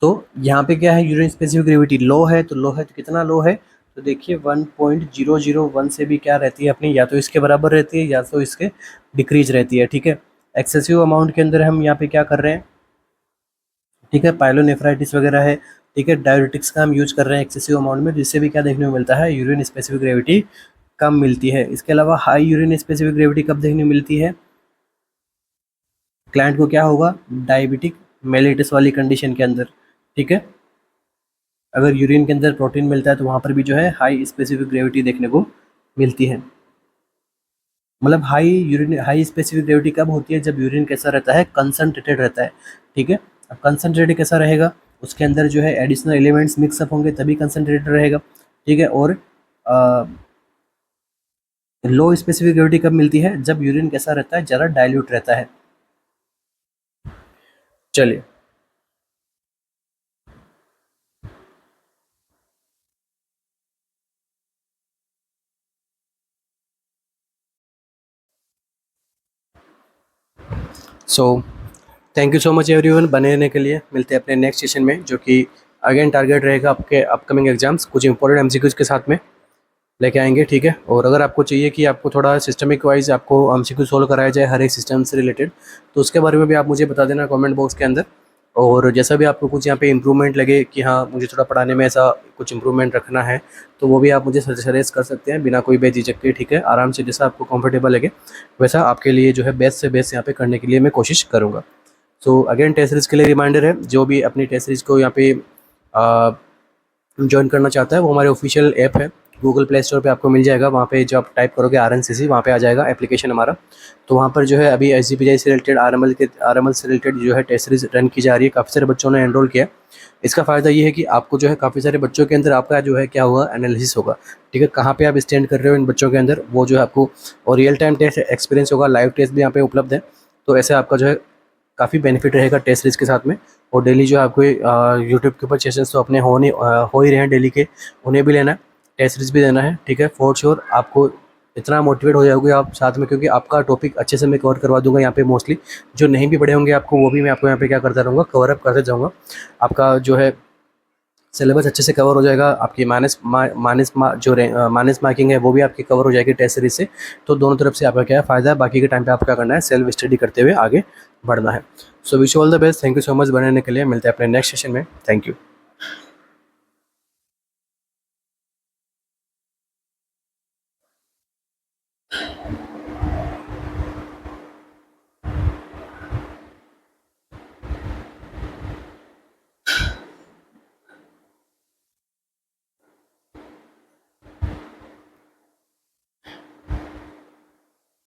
तो यहाँ पे क्या है, यूरिन स्पेसिफिक ग्रेविटी लो है, तो लो है तो कितना लो है, तो देखिए 1.001 से भी क्या रहती है अपनी, या तो इसके बराबर रहती है या तो इसके डिक्रीज रहती है। ठीक है, एक्सेसिव अमाउंट के अंदर हम यहाँ पे क्या कर रहे हैं, ठीक है, पायलोनेफ्राइटिस वगैरह है। ठीक है, डायबिटिक्स का हम यूज कर रहे हैं एक्सेसिव अमाउंट में, जिससे भी क्या देखने को मिलता है, यूरिन स्पेसिफिक ग्रेविटी कम मिलती है। इसके अलावा हाई यूरिन स्पेसिफिक ग्रेविटी कब देखने को मिलती है, क्लाइंट को क्या होगा, डायबिटिक मेलिटस वाली कंडीशन के अंदर। ठीक है, अगर यूरिन के अंदर प्रोटीन मिलता है तो वहाँ पर भी जो है हाई स्पेसिफिक ग्रेविटी देखने को मिलती है। मतलब हाई स्पेसिफिक ग्रेविटी कब होती है, जब यूरिन कैसा रहता है, कंसनट्रेटेड रहता है। ठीक है, अब कंसनट्रेटेड कैसा रहेगा, उसके अंदर जो है एडिशनल एलिमेंट्स मिक्सअप होंगे तभी कंसनट्रेटेड रहेगा। ठीक है, और लो स्पेसिफिक ग्रेविटी कब मिलती है, जब यूरिन कैसा रहता है, ज़्यादा डाइल्यूट रहता है। चलिए, so thank you so much everyone बने रहने के लिए। मिलते हैं अपने नेक्स्ट सेशन में, जो कि अगेन टारगेट रहेगा आपके अपकमिंग एग्जाम्स, कुछ इंपॉर्टेंट एमसीक्यूज के साथ में लेके आएंगे। ठीक है, और अगर आपको चाहिए कि आपको थोड़ा सिस्टमिक वाइज आपको एमसीक्यू सोल्व कराया जाए हर एक सिस्टम से रिलेटेड, तो उसके बारे में भी आप मुझे बता देना कमेंट बॉक्स के अंदर। और जैसा भी आपको कुछ यहाँ पे इम्प्रूवमेंट लगे कि हाँ मुझे थोड़ा पढ़ाने में ऐसा कुछ इम्प्रूवमेंट रखना है, तो वो भी आप मुझे सजेस्ट कर सकते हैं बिना कोई बेझिझक के। ठीक है, आराम से जैसा आपको कंफर्टेबल लगे वैसा आपके लिए जो है बेस्ट से बेस्ट यहाँ पे करने के लिए मैं कोशिश करूँगा। सो अगेन टेस्ट सीरीज़ के लिए रिमाइंडर है, जो भी अपनी टेस्ट सीरीज़ को यहाँ पे ज्वाइन करना चाहता है वो हमारे ऑफिशियल ऐप है, गूगल प्ले स्टोर पे आपको मिल जाएगा। वहाँ पे जब आप टाइप करोगे RNCC, वहाँ पे आ जाएगा एप्लीकेशन हमारा। तो वहाँ पर जो है अभी SGPGI से रिलेटेड RML से रिलेटेड जो है टेस्ट सीरीज रन की जा रही है, काफ़ी सारे बच्चों ने एनरोल किया। इसका फ़ायदा ये है कि आपको जो है काफ़ी सारे बच्चों के अंदर आपका जो है क्या होगा, एनालिसिस होगा। ठीक है, कहाँ पे आप स्टैंड कर रहे हो इन बच्चों के अंदर, वो जो है आपको, और रियल टाइम टेस्ट एक्सपीरियंस होगा, लाइव टेस्ट भी यहाँ पे उपलब्ध है। तो ऐसे आपका जो है काफ़ी बेनिफिट रहेगा टेस्ट सीरीज के साथ में। और डेली जो आपको यूट्यूब के ऊपर सेशंस तो अपने हो ही रहे हैं डेली के, उन्हें भी लेना है, टेस्ट सीरीज भी देना है। ठीक है, फॉर श्योर आपको इतना मोटिवेट हो जाओगे आप साथ में, क्योंकि आपका टॉपिक अच्छे से मैं कवर करवा दूंगा यहाँ पे। मोस्टली जो नहीं भी पढ़े होंगे आपको, वो भी मैं आपको यहाँ पे क्या करता रहूँगा, कवर अप करते जाऊँगा। आपका जो है सिलेबस अच्छे से कवर हो जाएगा, आपकी माइनस मार्किंग है वो भी आपकी कवर हो जाएगी टेस्ट सीरीज से। तो दोनों तरफ से आपका क्या है फ़ायदा है। बाकी के टाइम पे आपको क्या करना है, सेल्फ स्टडी करते हुए आगे बढ़ना है। So wish you all the best, thank you so much बनने के लिए। मिलते हैं अपने नेक्स्ट सेशन में, थैंक यू।